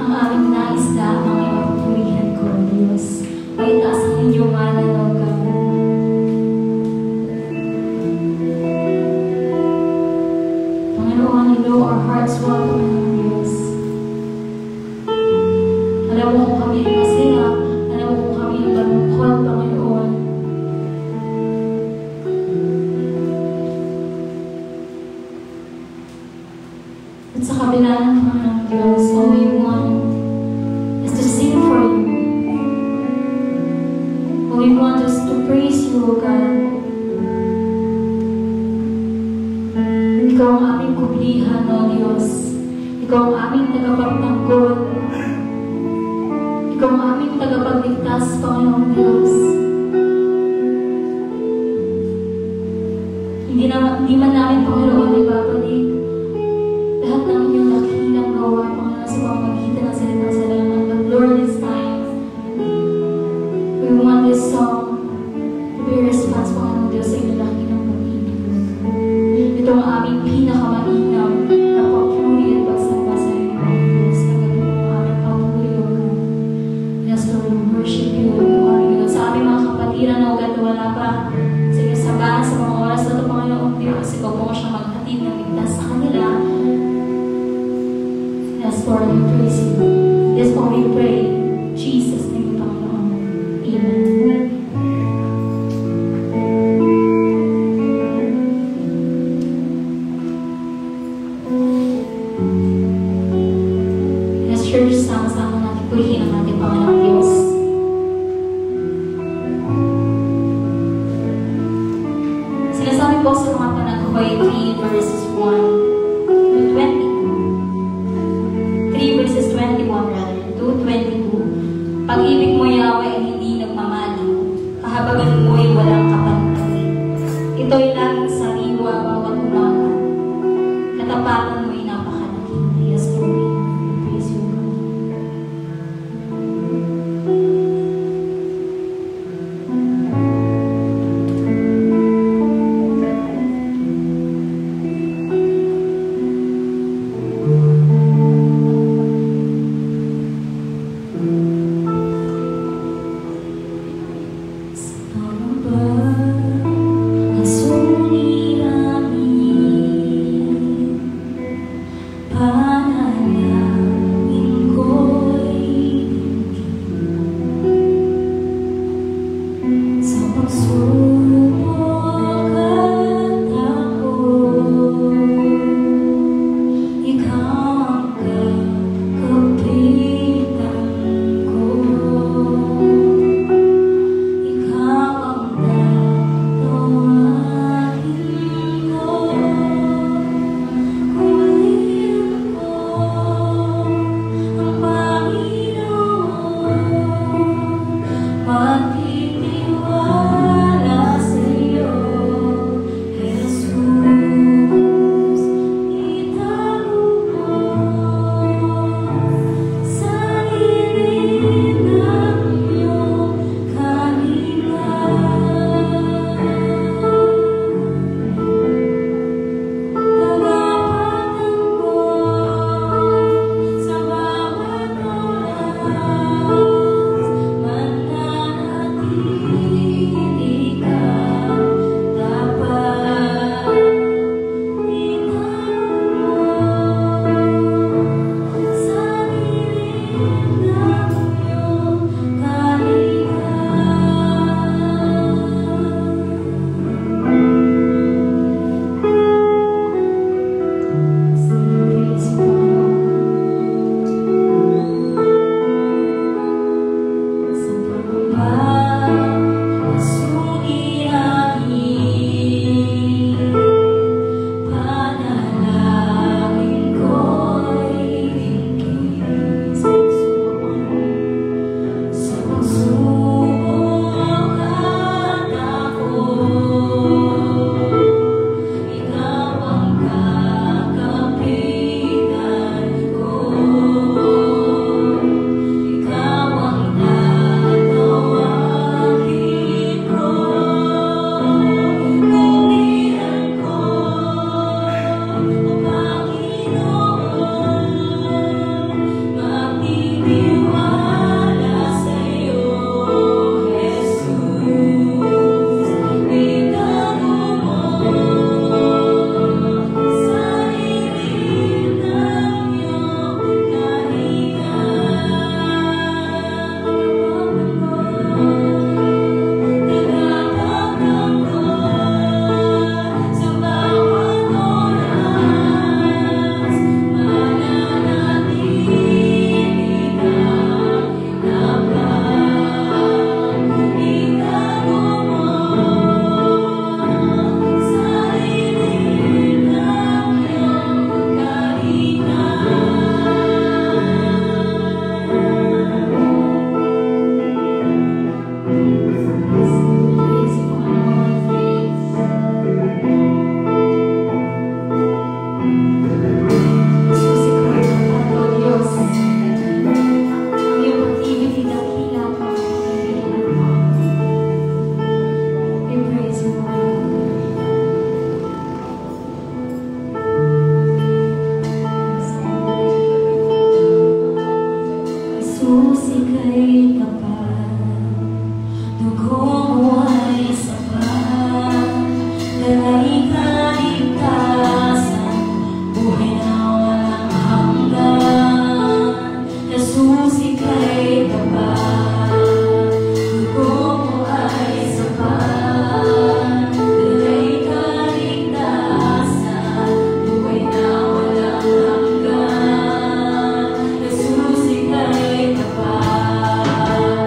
ang aming nais lamang ay mapupurihan ko, Diyos. Maitaas ang inyong ngalan, O God. Panginoon, you know our hearts well, Panginoon Diyos. Alam mo kung kami ay masaya, alam mo kung kami ay malungkot, Panginoon. At sa kabila ng Panginoon Diyos, all we want is to sing for you. All we want is to praise you, O God. Ikaw ang aming kublihan, O Diyos. Ikaw ang aming tagapagtanggol. Ikaw ang aming tagapagligtas, Panginoon Diyos. Hindi man namin, Panginoon, ibabalik lahat ng inyong dakilang gawa, Panginoon, sa pamamagitan ng salitang salamat. But Lord, this time, we want this song to be a response, Panginoon Diyos, sa inyong dakilang pag-ibig. Ito ang aming pinakamainam na papuri at pagsamba sa inyo, Panginoon Diyos. Nagawin mo ang aming papuri, O God. Yes, Lord, we worship you, we honor you. Sa aming mga kapatiran, O God, wala pa sa inyong sabahan sa mga oras na ito, Panginoon Diyos. Ikaw mo siyang maghatid ng ligtas sa kanila. Yes, Lord, we praise you. Yes, Lord, we pray. Jesus' name, Panginoon. Amen. Yes, church, sama-sama natin purihin ang ating Panginoon Diyos. Sinasabi po sa mga panagkabay 3 verses 1 to 20. 3 verses 21 rather, 2:22. Pag-ibig mo, Yahweh, ay hindi nagmamaliw. Kahabagan mo ay walang kapantay. Ito'y laging sariwa bawat umaga. Katapatan mo ay napakalaki. Yes, Lord. Praise you, God. Jesus, ika'y tapat. Dugo mo ay sapat. Dalay kaligtasan, buhay na walang hanggan. Jesus, ika'y tapat. Dugo mo ay sapat. Dalay kaligtasan, buhay na walang hanggan. Jesus, ika'y tapat.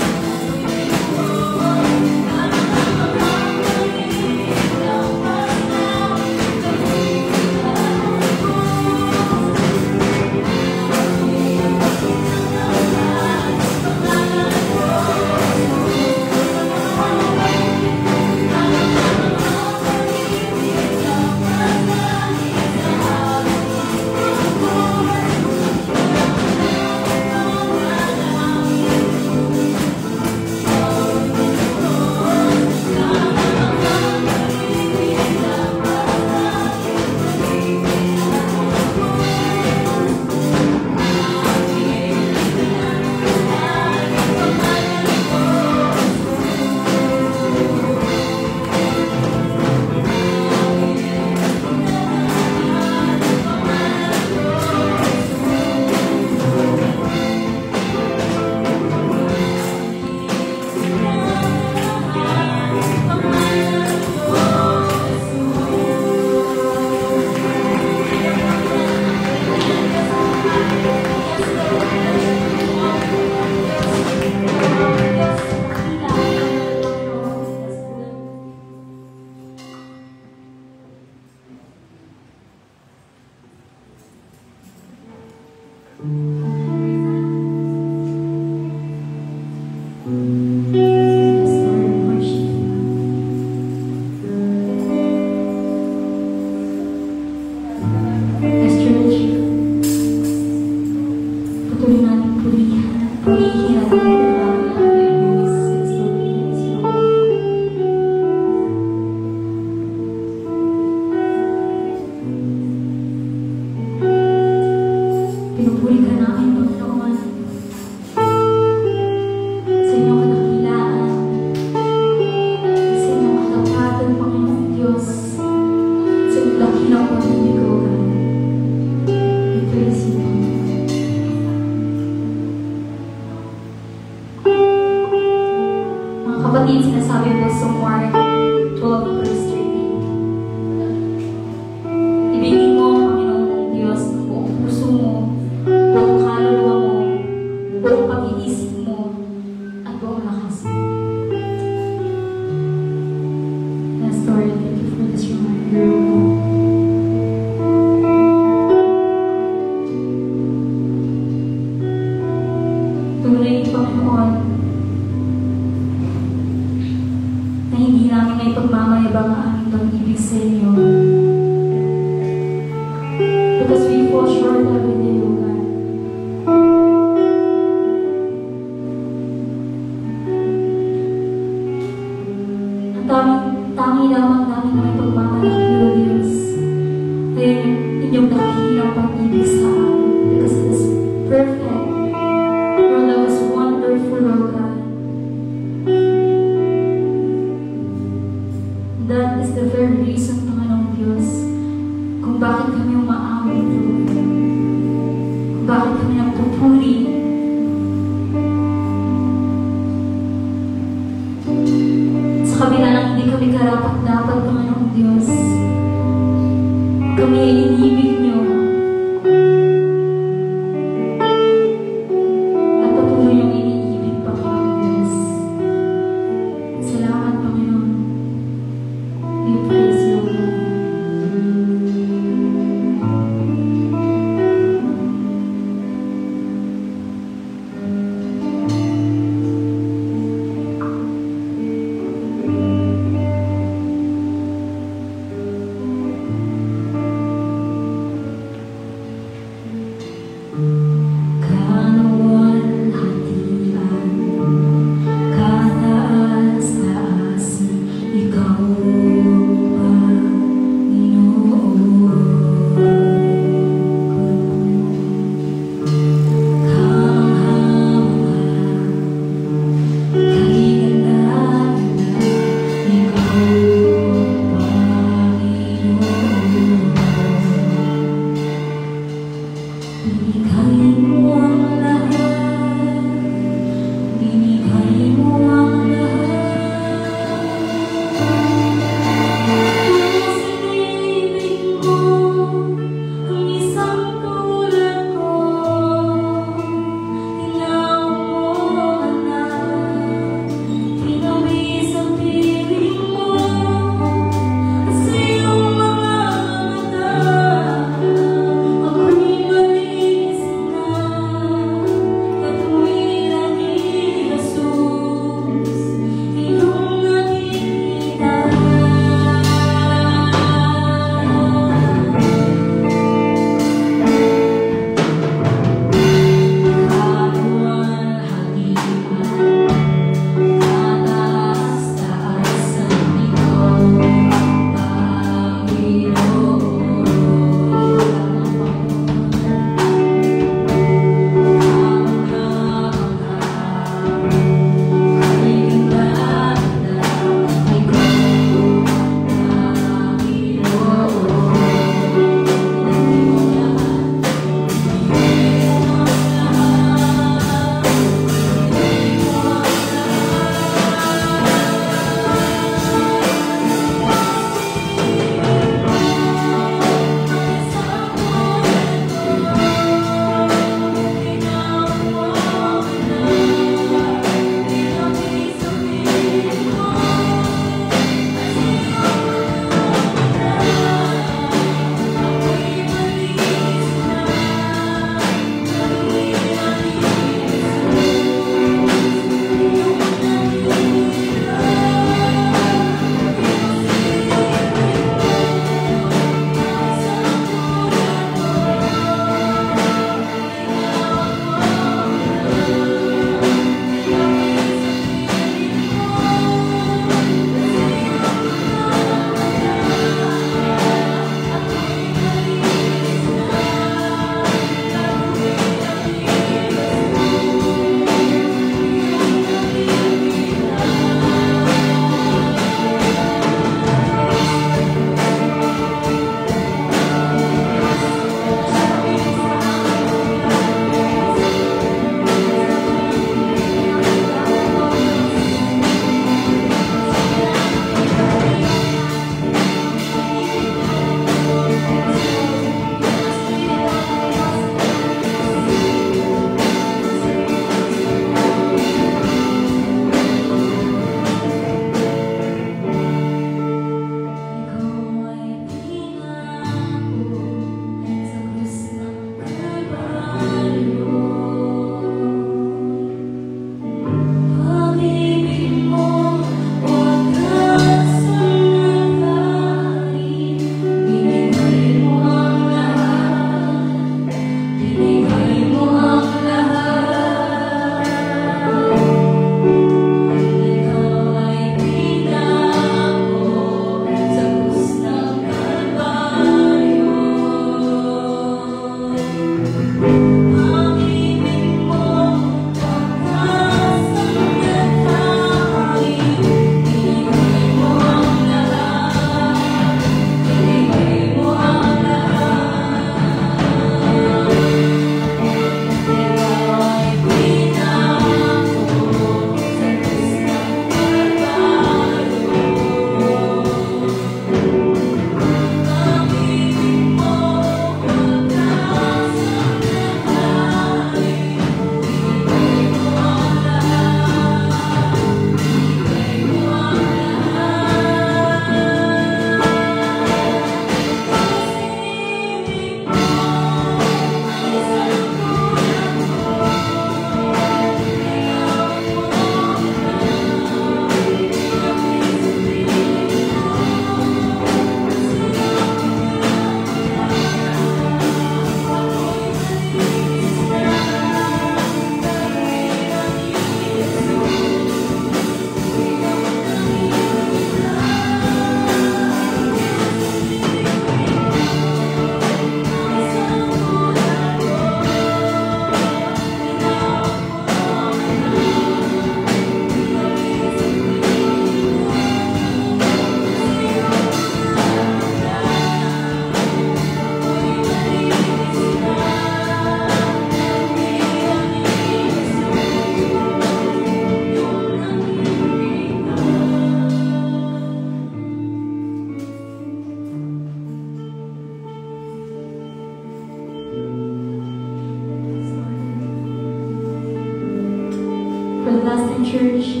Everlasting Church.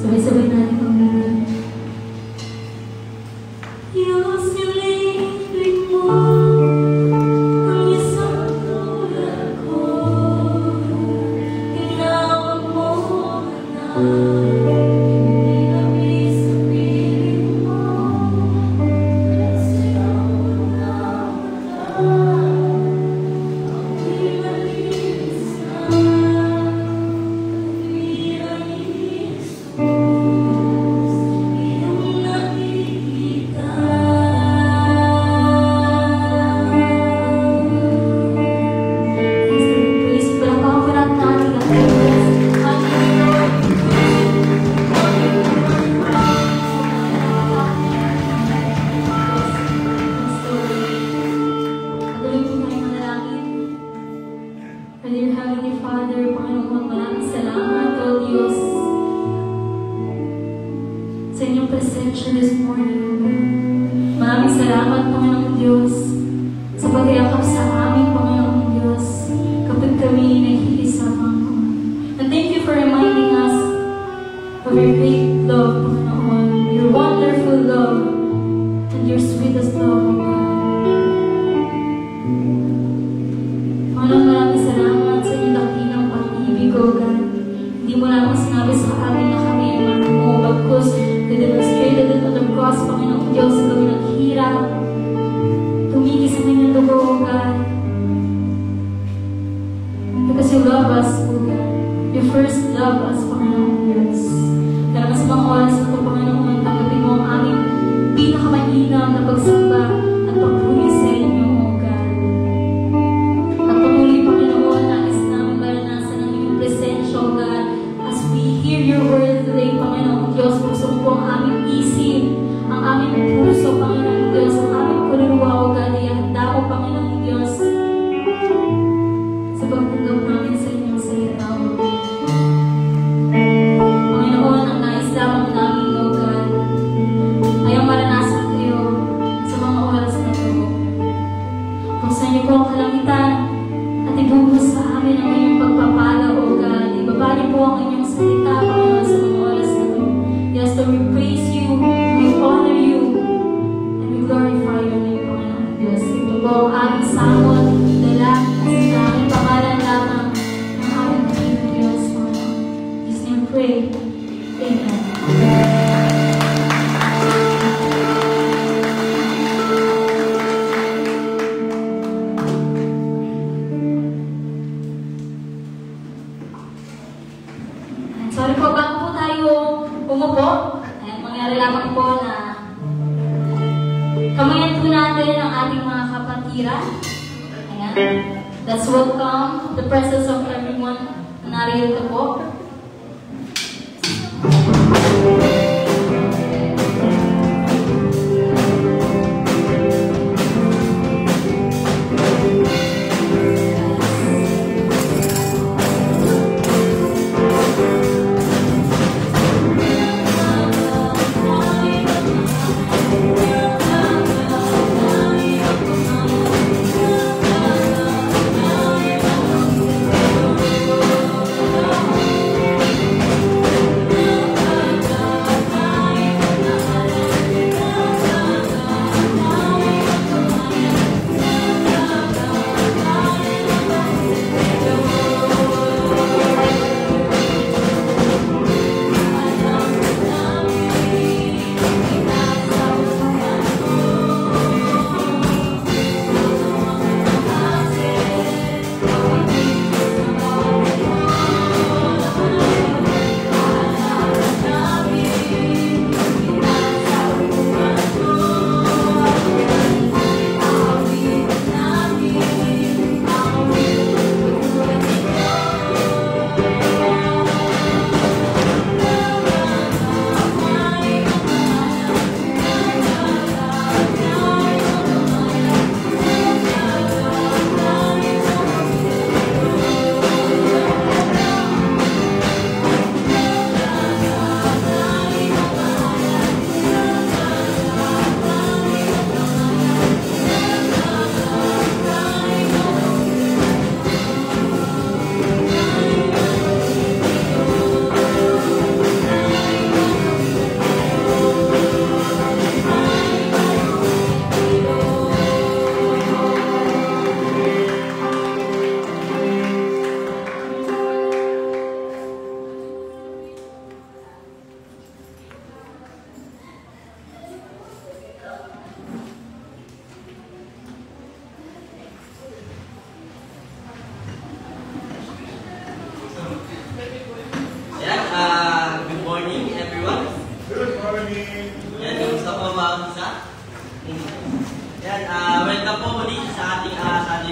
Sabay-sabay natin pamilya. Diyos, nilibig mo ang isang tulad ko. Tinawag mo na hinabis sa piling mo. Sigaw na wala. Dear Heavenly Father, Panginoon, maraming salamat, O Diyos, sa inyong presensya this morning. Maraming salamat, Panginoon Diyos, sa pag-iakap sa amin, Panginoon Diyos, kapag kami nag-iisa, Panginoon. And thank you for reminding us of your great love, Panginoon, your wonderful love, and your sweetest love, O God. Panginoon, maraming salamat sa inyong dakilang pag-ibig, O God. Hindi mo lamang sinabi sa amin na kami ay mahal mo, bagkus you demonstrated it on the cross, Panginoon Diyos, sa kami naghirap, tumigis ang inyong dugo, O God. Because you love us, O God. You first love us, Panginoon Diyos. Kaya sa mga oras na ito, Panginoon, tanggapin mo ang aming pinakamainam na pagsamba at pagpuli sa inyo, O God. At patuloy, Panginoon, nais namin maranasan ang iyong presensya, O God. As we hear your word today, Panginoon Diyos, puso po ang aming isip, ang aming puso, Panginoon Diyos, ang aming kaluluwa, O God, ihanda mo, Panginoon Diyos, sa pagtanggap namin sa inyong salita, O God. Panginoon, ang nais lamang namin, O God, ay ang maranasan kayo sa mga oras na ito. Kung sa inyo po ang kalangitan at ibubuhos sa amin ang inyong pagpapala, O God, ibaba niyo po ang inyong salita, Panginoon, sa mga oras na ito. Yes, Lord, we praise you, we honor you, and we glorify your name, Panginoon Diyos. Ito po ang aming samot, dalangin sa aming pangalan lamang ng aming Panginoon Diyos, Panginoon. In His name we pray. Amen. Sorry po, bago po tayo umupo, mangyari lamang po na kamayan po natin ang ating mga kapatiran. Ayan. Let's welcome the presence of everyone na narito po.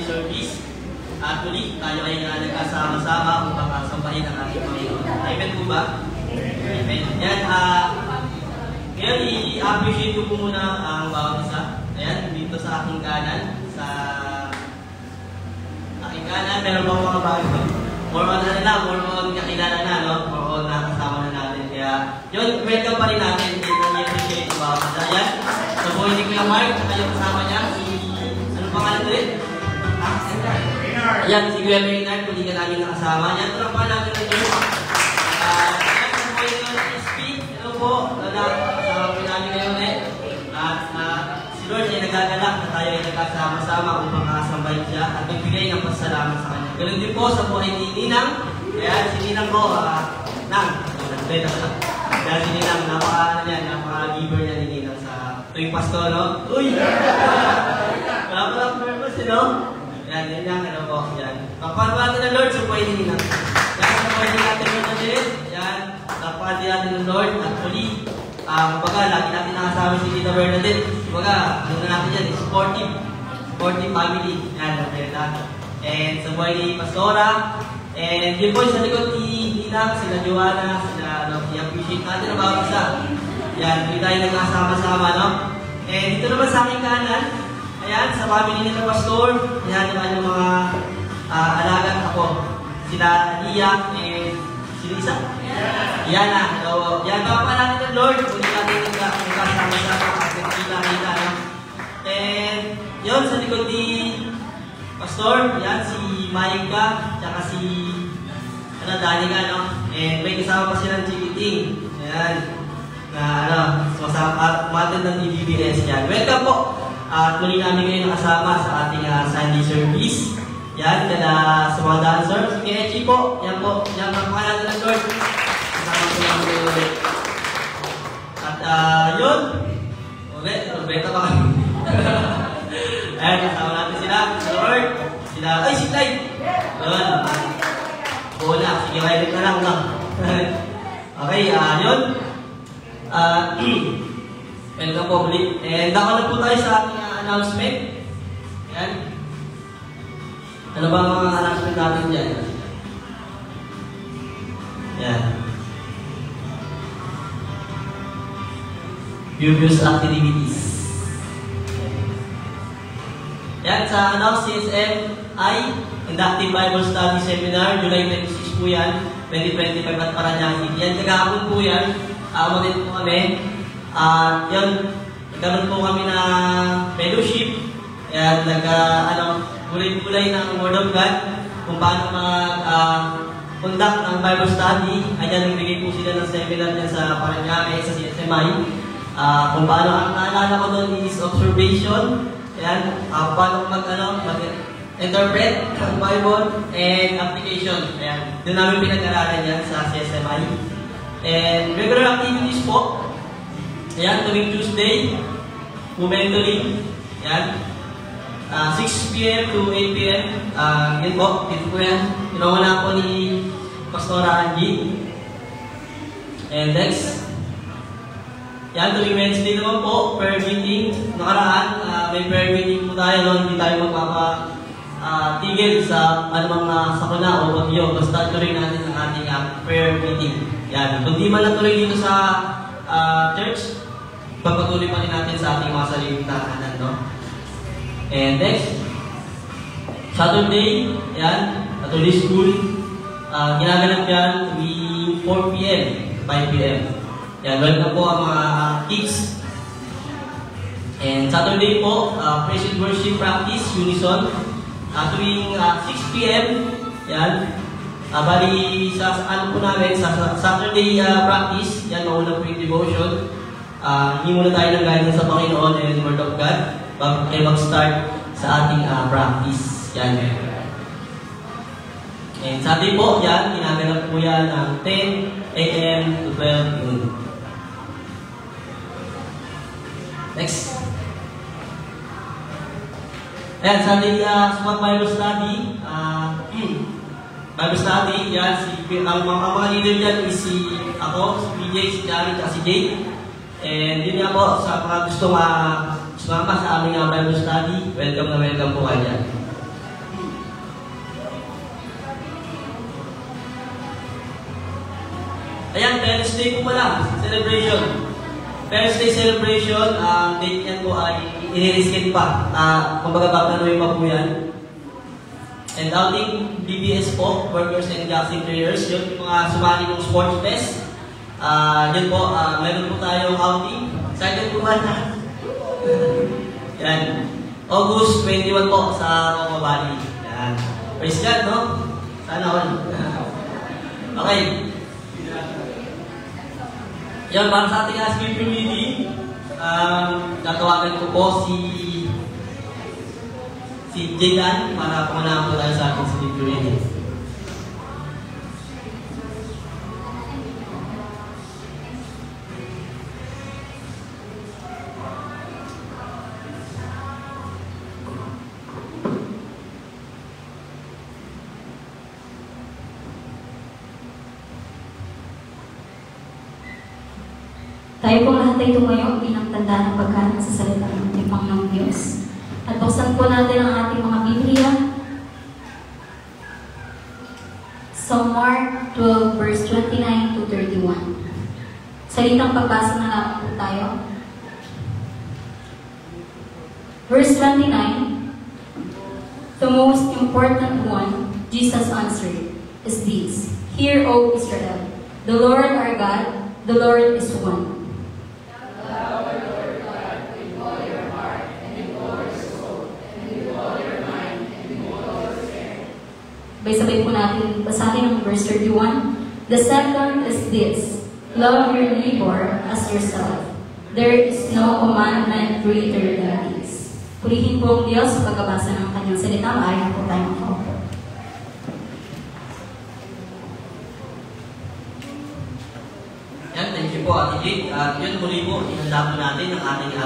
Sunday service. At muli, tayo ay nagkasama-sama upang sambahin ang ating Panginoon. Amen po ba? Amen. Yan, ngayon, i-appreciate ko po muna ang bawat isa. Ayan, dito sa aking kanan. Sa aking kanan, meron bang mga bago? More on kakilala na, no? More on nakasama na natin. Kaya, yun, welcome pa rin natin. I-appreciate ang bawat isa. Ayan, so po, hindi ko yung Mark, saka yung kasama niya. Ano pangalan ulit? Ayan, si Kuya Bernard, kung di ka namin nakasama. Yan, ito lang pa natin ito. Ayan, sa po yung speak. Ano po, kasama po namin ngayon eh. At si Lord ay nagagalak na tayo ay nagkasama-sama upang makasambahin siya at magbigay ng pasalamat sa kanya. Ganun din po sa buhay ni Ninang. Ayan, si Ninang ko, Kaya si Ninang, napaka-giver niya ni Ninang sa tuwing Pasko, no? Uy! Wala purpose, no? Yan, yan lang, ano po, yan. Papanuwa natin ng Lord sa buhay ni Ninang. Yan, sa buhay natin ng Lord, yan. Napakadi natin ng Lord at muli. Kumbaga, lagi natin nakasama si Tita Bernadette. Kumbaga, ano na natin yan, supportive family. Yan, okay lang. And sa buhay ni Pastora, and yun po, sa likod ni Ninang, sila Joanna, sila, i-appreciate natin ang bawat isa. Yan, hindi tayo nagkasama-sama, no? And dito naman sa aking kanan, ayan, sa family nila Pastor, ayan naman yung mga alagang ako. Sila Lia and si Lisa. Yan na. So, yan ba pa natin ng Lord? Kung natin nagkasama-sama at nagkita-kita. And yun, sa likod ni Pastor, yan si Maika, tsaka si Danica, no? And may kasama pa silang chikiting. Ayan. Na, umatin ng TVBS yan. Welcome po. At muli namin ngayon nakasama sa ating Sunday service. Yan, kada sa mga dancers. Si Kechi po, yan po. Yan, makakalala ng Lord. Kasama po namin ulit. At yun. Beta pa kami. Ayan, kasama natin sila. Sa Lord. Sila, ay, si Clyde. Yun. Bola. Sige, kayo na lang, no? Okay, yun. Welcome po ulit. And ako na po tayo sa ating announcement. Yan. Ano ba ang mga announcement natin dyan? Yan. Previous activities. Yan, sa CSMI, Inductive Bible Study Seminar, July 26 po yan, 2025 at Paranaque. Yan, kagahapon po yan. Umatin po kami. Yan, nagkaroon po kami na fellowship. Yan, gulay-gulay ng Word of God. Kung paano mag-conduct ng Bible study. Ayan, nagbigay po sila ng seminar dyan sa Paranaque, sa CSMI. Kung paano, ang naalala ko doon is observation. Ayan, paano mag-interpret ng Bible and application. Ayan, doon namin pinag-aralan yan sa CSMI. And regular activities po. Ayan, tuwing Tuesday, momentarily. Ayan, 6 p.m. to 8 p.m. Yan po, dito po yan. Tinawala po ni Pastora Angie. And next, yan, tuwing Wednesday naman po, prayer meeting. Nakaraan, may prayer meeting po tayo, no? Hindi tayo magpapatigil sa anumang sakuna o bagyo. Basta tuloy natin ang ating prayer meeting. Yan, kung di man natuloy dito sa church, pagpatuloy pa rin natin sa ating mga sariling tahanan, no? And next, Saturday, yan, Saturday school, ginaganap yan tuwing 4 p.m. 5 p.m. Yan, welcome po ang mga kids. And Saturday po, praise and worship practice, unison, tuwing 6 p.m. Yan, bali sa ano po namin, sa Saturday practice, yan, mauna po yung devotion. Hindi muna tayo ng guidance sa Panginoon and Word of God bago kayo mag-start sa ating practice. Yan. And Sunday po, yan, ginaganap po yan ng 10 a.m. to 12 noon. Next. Ayan, Sunday Bible study. Bible study, yan, ang mga leader dyan is si ako, si PJ, si Jared, at si Jake. And yun nga po, sa mga gusto sumama sa aming Bible study, welcome na welcome po kayo dyan. Ayan, Parents Day po pala, celebration. Parents Day celebration, date yan po ay iniriskin pa. Kumbaga paplanuhin pa po yan. And outing BBS po, Workers and Galaxy Players, yun yung mga sumali ng Sports Fest. Yun po, meron po tayong outing. Excited po ba na? Yan. August 21 po sa Roma Valley. Yan. Praise God, no? Sana all. Okay. Yan, para sa ating scripture reading, tatawagan ko po si Jaydan para pangunahan po tayo sa ating scripture reading. Tayo pong lahat ay tumayo bilang tanda ng pagkanan sa salita ng ating Panginoong Diyos. At buksan po natin ang ating mga Biblia. Sa Mark 12, verse 29 to 31. Salitang pagbasa na lamang po tayo. Verse 29, the most important one, Jesus answered, is this: Hear, O Israel, the Lord our God, the Lord is one. Sabay-sabay po natin basahin ang verse 31. The second is this: love your neighbor as yourself. There is no commandment greater than this. Purihin po ang Diyos sa pagbabasa ng kanyang salita. Maaari po tayo makaupo. Yan, thank you po, Ate Jade. At yun, muli po, inanda po natin ang ating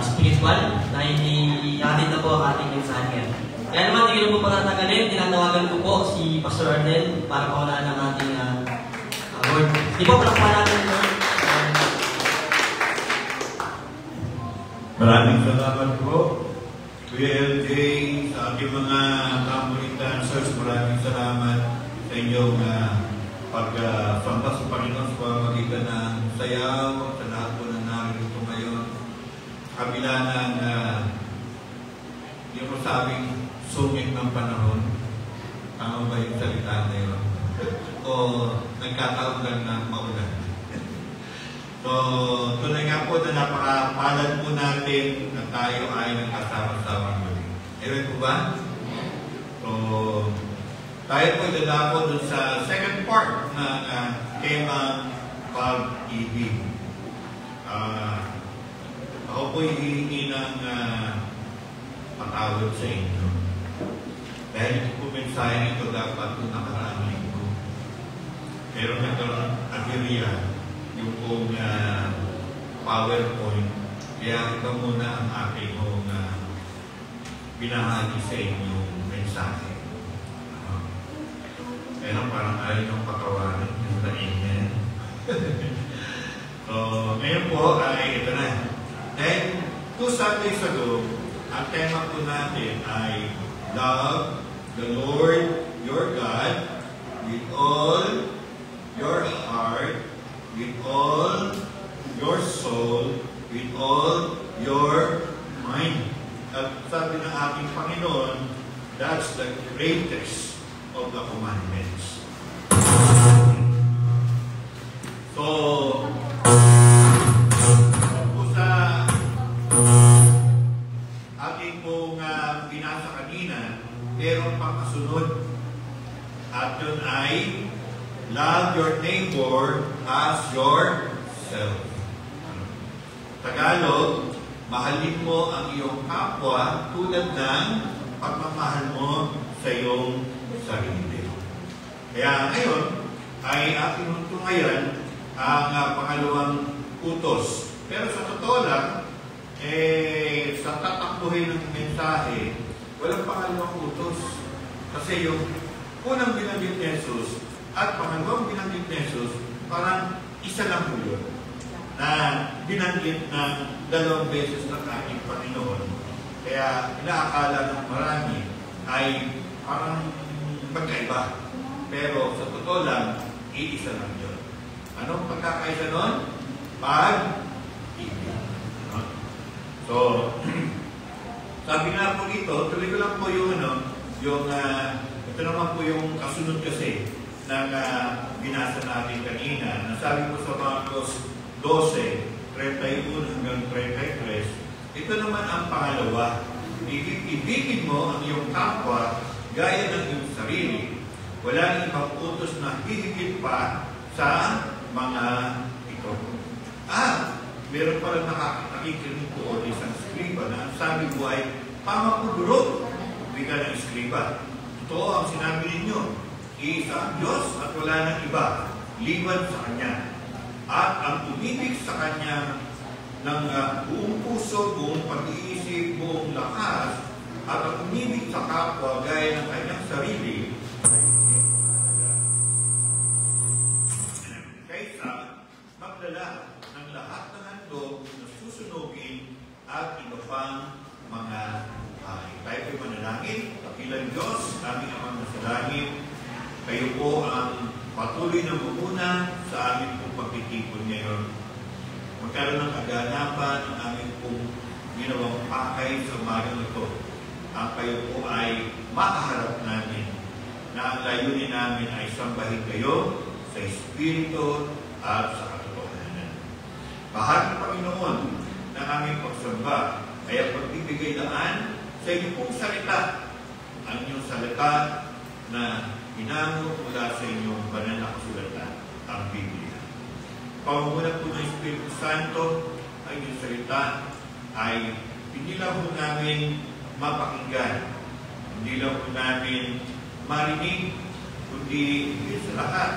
spiritual na natin na po ang ating mensahe. Kaya naman, hindi ko po patatagalin, tinatawagan ko po si Pastor Arnel para paunahan ng ating word. Di po, palakpakan natin, Lord. Maraming salamat po, Kuya LJ, sa ating mga Tambourine dancers. Maraming salamat sa inyong pagsamba sa Panginoon sa pamamagitan ng sayaw at sa lahat po na narito ngayon. Kabila ng yung masabing sungit ng panahon. Tama ba yung salita na yun? O nagkataon lang na maulan? So, tunay nga po na napakapalad po natin na tayo ay nagkasama-sama muli. Ewan po ba? So, tayo po ilalako dun sa second part ng tema pag-ibig. Ako po hihingi ng patawad sa inyo. Dahil ito po mensahe ito dapat po nakaraan ito. Pero nagkaroon agiriya yung pong PowerPoint. Kaya ito muna ang aking binahagi sa inyong mensahe. Kaya parang ayaw ng patawarin yung amen. So, ngayon po ay ito na. Then, 2 Sundays ago, ang tema po natin ay love the Lord your God with all your heart, with all your soul, with all your mind. At sabi ng ating Panginoon, that's the greatest of the commandments. So, sa ating pong binasa kanina, meron pang kasunod. At yun ay, love your neighbor as yourself. Tagalog, mahalin mo ang iyong kapwa tulad ng pagmamahal mo sa iyong sarili. Kaya ngayon, ay ating tungayan ang pangalawang utos. Pero sa totoo lang, sa tatakbuhin ng mensahe, walang pangalawang utos. Kasi yung unang binanggit ni Jesus at pangalawang binanggit ni Jesus, parang isa lang po yun na binanggit ng 2 beses ng ating Panginoon. Kaya inaakala ng marami ay parang magkaiba. Pero sa totoo lang, iisa lang yun. Anong pagkakaisa nun? Pag-ibig. So, sabi nga po dito, tuloy ko lang po yung ito naman po yung kasunod kasi ng binasa natin kanina. Nasabi po sa Marcos 12, 31 hanggang 33, ito naman ang pangalawa. Ibigin mo ang iyong kapwa gaya ng iyong sarili. Wala nang ibang utos na hihigit pa sa mga ito. Meron pa lang nakikinig po o isang skriba na ang sabi ko ay pamapudurot. Wika ng skriba. Totoo ang sinabi ninyo. Iisa ang Diyos at wala nang iba. Liwan sa Kanya. At ang umibig sa Kanya ng buong puso, buong pag-iisip, buong lakas, at ang umibig sa kapwa gaya ng kanyang sarili, kaysa magdala ng lahat ng handog na susunugin at iba pang mga tayo ko'y manalangin. Kapilang Diyos, aming Amang nasa langit, kayo po ang patuloy na bumuna sa aming pong pagtitipon ngayon. Magkaroon ng kaganapan ang aming pong ginawang pakay sa umagang ito. Ang kayo po ay makaharap namin na ang layunin namin ay sambahin kayo sa Espiritu at sa katotohanan. Bahagi, Panginoon, ng aming pagsamba ay ang pagbibigay daan sa inyong pong salita. Ang inyong salita na hinango mula sa inyong banal na kasulatan, ang Biblia. Pamumulat po ng Espiritu Santo, ang inyong salita ay hindi lang po namin mapakinggan, hindi lang po namin marinig, kundi sa lahat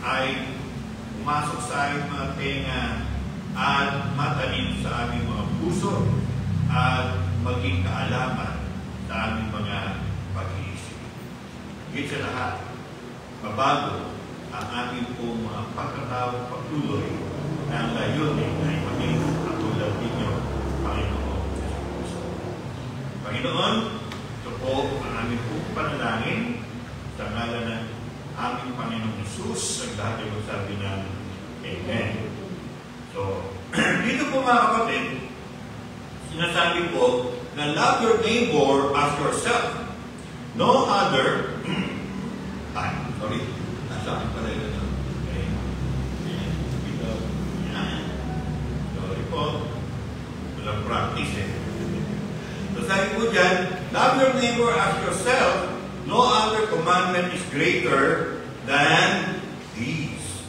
ay pumasok sa aming mga tenga at matanim sa aming mga puso at maging kaalaman sa aming mga pag-iisip. Higit sa lahat, mabago ang aming pong mga pagkatao patuloy na ang layunin ay maging katulad ninyo, Panginoon. Panginoon, ito po ang aming pong panalangin sa ngalan ng aming Panginoong Hesus, ang lahat ay magsabi ng Amen. So, dito po mga kapatid, sinasabi po na love your neighbor as yourself. No other nasa akin pala yun. Okay. Sorry po. Walang practice eh. So sabi po dyan, love your neighbor as yourself. No other commandment is greater than these.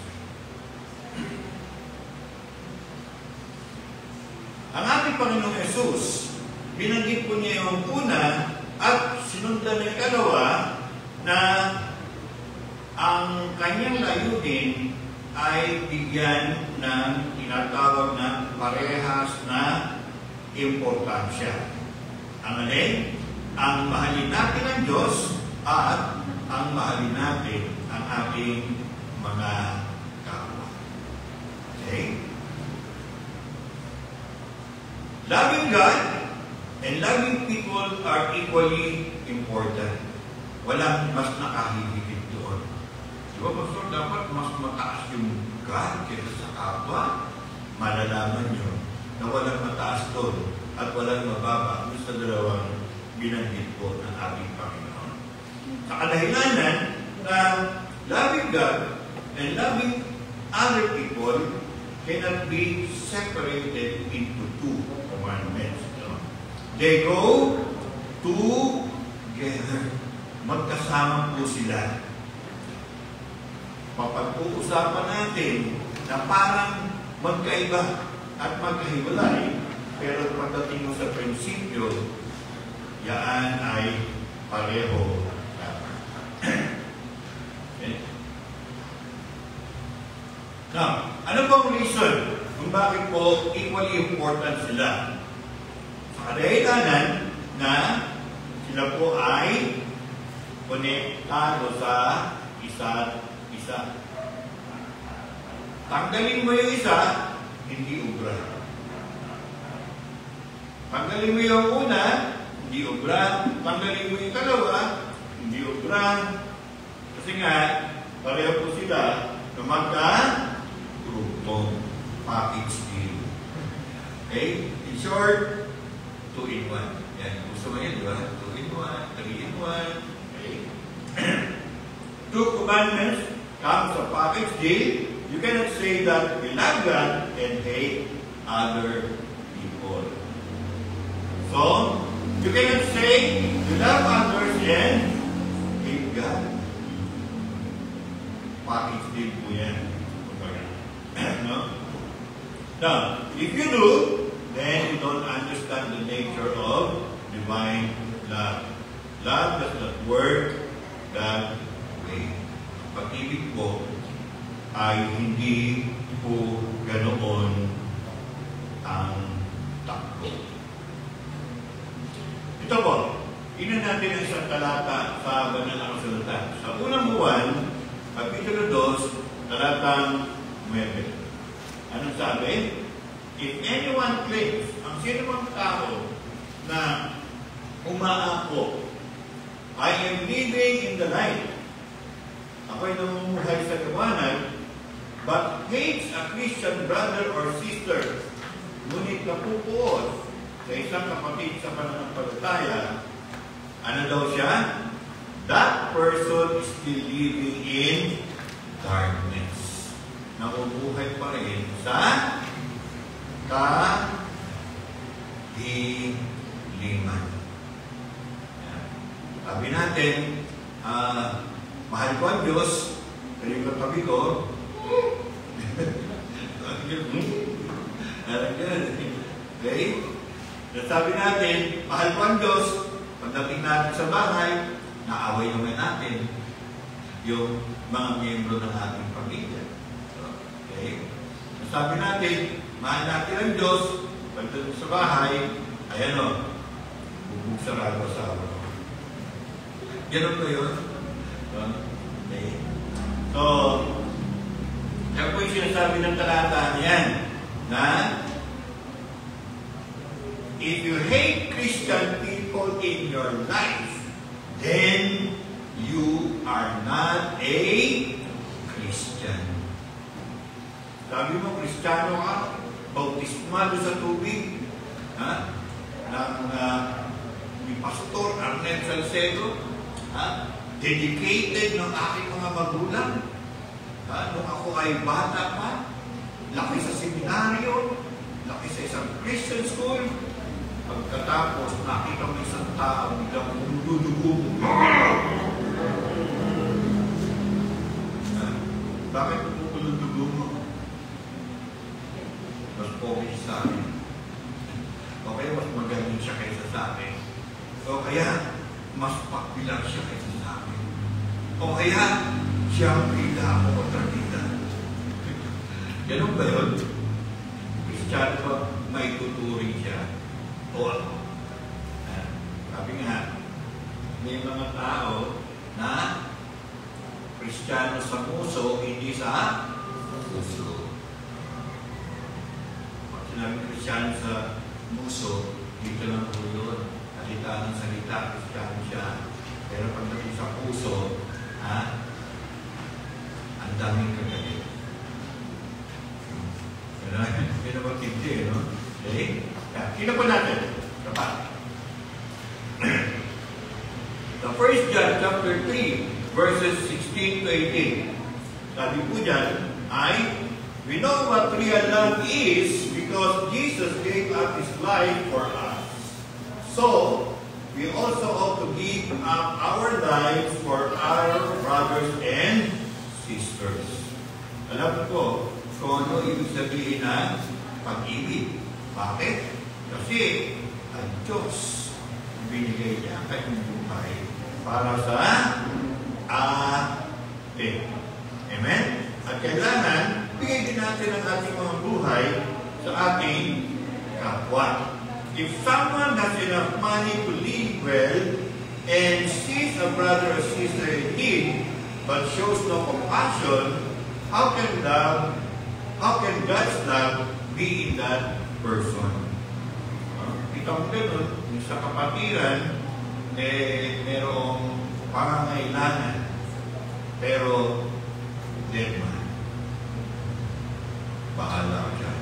Ang ating Panginoong Hesus, binanggit po niya yung una at sinundan ng ikalawa na ang kanyang layunin ay bigyan ng tinatawag na parehas na importansya. Ang alin? Ang mahalin natin ang Diyos at ang mahalin natin ang ating mga kapwa. Okay? Loving God and loving people are equally important. Walang mas nakahihigit doon. Diba, Pastor, dapat mas mataas yung God kaysa sa kapwa? Malalaman nyo na walang mataas doon at walang mababa doon sa dalawang binanggit po ng ating Panginoon. Sa kadahilanan na loving God and loving other people cannot be separated into two commandments. No? They go together. Magkasama po sila. Mapag-uusapan natin na parang magkaiba at magkahiwalay, pero pagdating mo sa prinsipyo, yaan ay pareho. Okay? Now, ano bang reason kung bakit po equally important sila? Sa kadahilanan na sila po ay konektado sa isa't isa. Tanggalin mo yung isa, hindi ubra. Tanggalin mo yung una, hindi ubra. Tanggalin mo yung dalawa, hindi ubra. Kasi nga, pareho po sila na short, 2-in-1. Yan, gusto mo yun, di ba? 2-in-1, 3-in-1. Okay? 2 commandments comes a package deal. You cannot say that we love God and hate other people. So, you cannot say you love others and hate God. Package deal po yan. No? Now, if you do, then you don't understand the nature of divine love. Love does not work that way. Pag-ibig po ay hindi po ganoon ang takbo. Ito po, tingnan natin ang isang talata sa banal na kasulatan. Sa unang buwan, Kapitulo 2, talatang 9. Anong sabi? If anyone claims, ang sino mang tao na umaako, I am living in the light, ako'y namumuhay sa liwanag, but hates a Christian brother or sister, ngunit napupuot sa isang kapatid sa pananampalataya, ano daw siya? That person is still living in darkness. Nabubuhay pa rin sa kadiliman. Sabi natin, mahal ko ang Diyos, pero yung katabi ko, okay? Sabi natin, mahal ko ang Diyos, pagdating natin sa bahay, naaway naman natin yung mga miyembro ng ating pamilya. Okay? Sabi natin, mahal natin ang Diyos, pagdating sa bahay, ayan o, bubuksan ako sa awa. Ganun ba yun? Okay. So, yan po yung sinasabi ng talata niyan, na if you hate Christian people in your life, then you are not a Christian. Sabi mo, Kristiyano ka, bautismado sa tubig, ni Pastor Arnel Salcedo, dedicated ng aking mga magulang, nung ako ay bata pa, laki sa seminaryo, laki sa isang Christian school. Pagkatapos, nakita mo isang tao, biglang dudugo mo. Bakit dudugo mo? Mas pogi sa akin. O kaya mas magaling siya kaysa sa akin. O kaya, mas pakbilang siya kaysa sa akin. O kaya, siya ang pila ako kontrabida. Ganun ba yun? Kristiyano ba may tuturing siya? O ako? Sabi nga, may mga tao na Kristiyano sa puso, hindi sa puso. Pag sinabi Kristiyano sa puso, dito lang po yun. Salita ng salita, Kristiyano siya. Pero pagdating sa puso, ang daming kagalit. Yan ang magtindi, no? Okay? Sino po natin? Kapat. The 1 John chapter 3, verses 16 to 18. Sabi po dyan ay, we know what real love is because Jesus gave up His life for us. So, we also ought to give up our lives for our brothers and sisters. Alam ko kung ano ibig sabihin ng pag-ibig. Bakit? Kasi ang Diyos binigay niya ang kanyang buhay para sa atin. Amen? At kailangan, bigay din natin ang ating mga buhay sa ating kapwa. If someone has enough money to live well and sees a brother or sister in need but shows no compassion, how can God's love be in that person? Kita mo ganun, sa kapatiran, merong pangangailangan, pero dead man. Bahala ka dyan.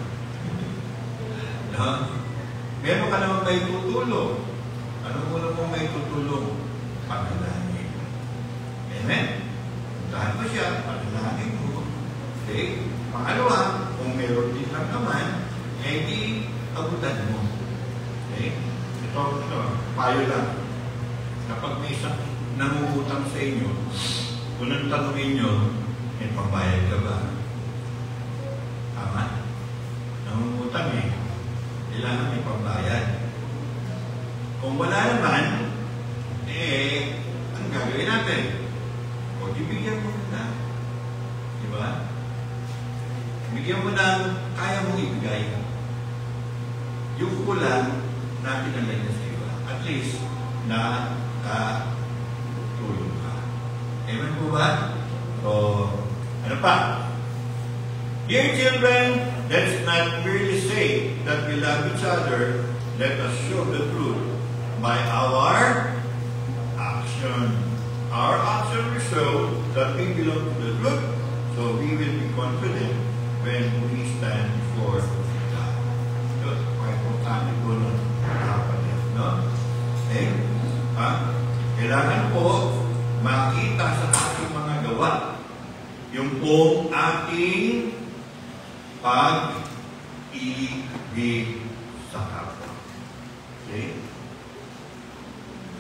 No? Meron ka naman may tutulong. Ano muna pong may tutulong? Panalangin. Amen? Puntahan mo siya, panalangin mo. Okay? Pangalawa, kung meron din lang naman, eh di abutan mo. Okay? Ito, payo lang. Kapag may isang nangungutang sa inyo, unang tanongin nyo, may pambayad ka ba? Tama? Nangungutang eh. Kailangan may pambayad. Kung wala naman, eh, ang gagawin natin? O, ibigyan mo na. Diba? Bigyan mo na kaya mong ibigay. Yung kulang, natin ang na sa iba. At least, tulong ka. Amen po ba? O, ano pa? Dear children, let's not merely say that we love each other. Let us show the truth by our action. Our action will show that we belong to the truth, so we will be confident when we stand before God. So, importante po nun. No? Okay? Kailangan po makita sa ating mga gawa yung pong ating pag-ibig sa kapwa. Okay?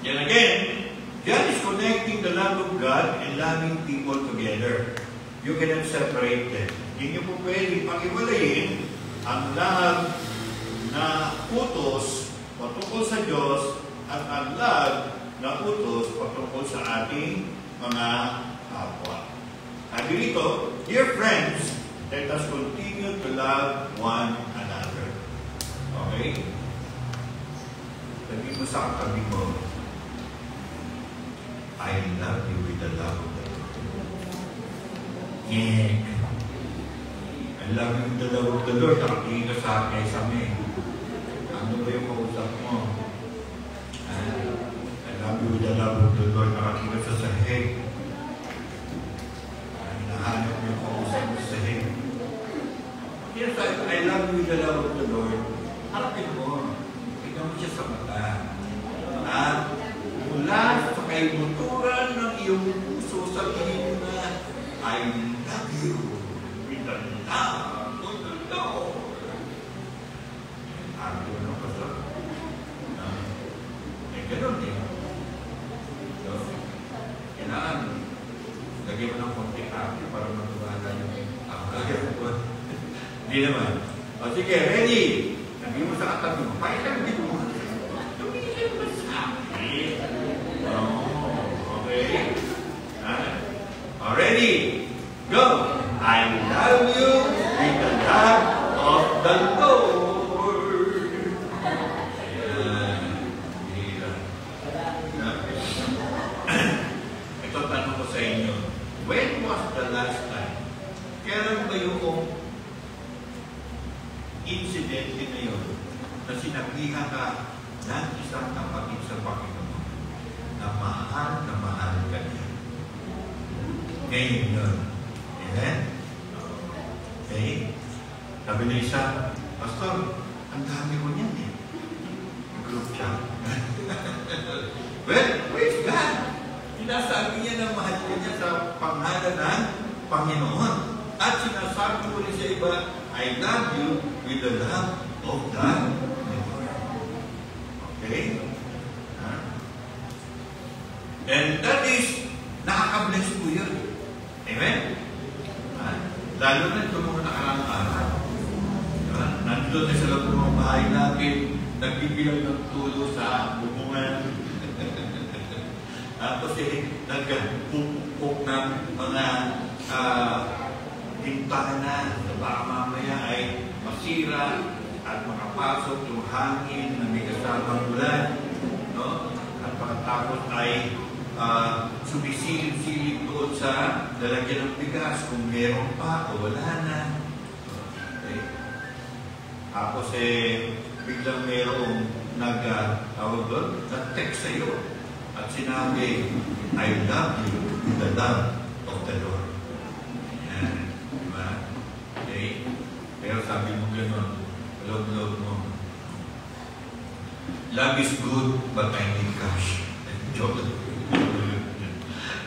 And again, God is connecting the love of God and loving people together. You cannot separate them. Hindi nyo po pwede pag-iwalayin ang love na utos patungkol sa Diyos at ang love na utos patungkol sa ating mga kapwa. Sabi dito, dear friends, let us continue to love one another. Okay? Sabi mo sa katabi mo, I love you with the love of the Lord. Yeah. I love you with the love of the Lord. Nakatingin ka sa akin sa amin. Ano ba yung kausap mo? I love you with the love of the Lord. Nakatingin ka sa sahig. Hinahanap mo yung kausap mo sa sahig. Kaya sabi, I love you with the love of the Lord. Harapin mo. Tignan mo siya sa mata. At mula sa kaibuturan ng iyong puso, sabihin mo na, I love you with the love of the Lord. Ako na pa sa ganun eh. So, kailangan lagyan mo ng konting api para matuwala yung lagyan mo. Hindi naman. O sige, ready? Lagyan mo sa katabi mo. Pakailan din mo. Tumigil mo sa akin. Okay? Ready? Go! I love you with the love of the Lord. Ito tanong ko sa inyo. When was the last time? Kailan ba yung incident na yun na sinabihan ka ng isang kapatid sa Panginoon na mahal ka niya? Ngayon yun. Amen? Okay? Sabi na isa, Pastor, ang dami ko niyan eh. Group chat. Well, praise God. Sinasabi niya na mahal ka niya sa pangalan ng Panginoon. At sinasabi mo rin sa iba, I love you with the love of God. Okay? And that is, nakaka-bless po yun. Amen? Lalo na itong mga nakarang araw. Nandun na sa loob ng mga bahay natin, nagbibilang ng tulo sa bubungan. Tapos nagpupuk ng mga bintana na baka mamaya ay masira at makapasok yung hangin na may kasamang ulan. No? At pagkatapos ay sumisilip-silip doon sa lalagyan ng bigas kung meron pa o wala na. Okay. Tapos biglang merong nag-tawag doon, nag-text sa'yo at sinabi, I love you with the love of the Lord. Yan. Diba? Okay? Pero sabi mo gano'n, loob-loob mo, Love is good, but I need cash. Joke.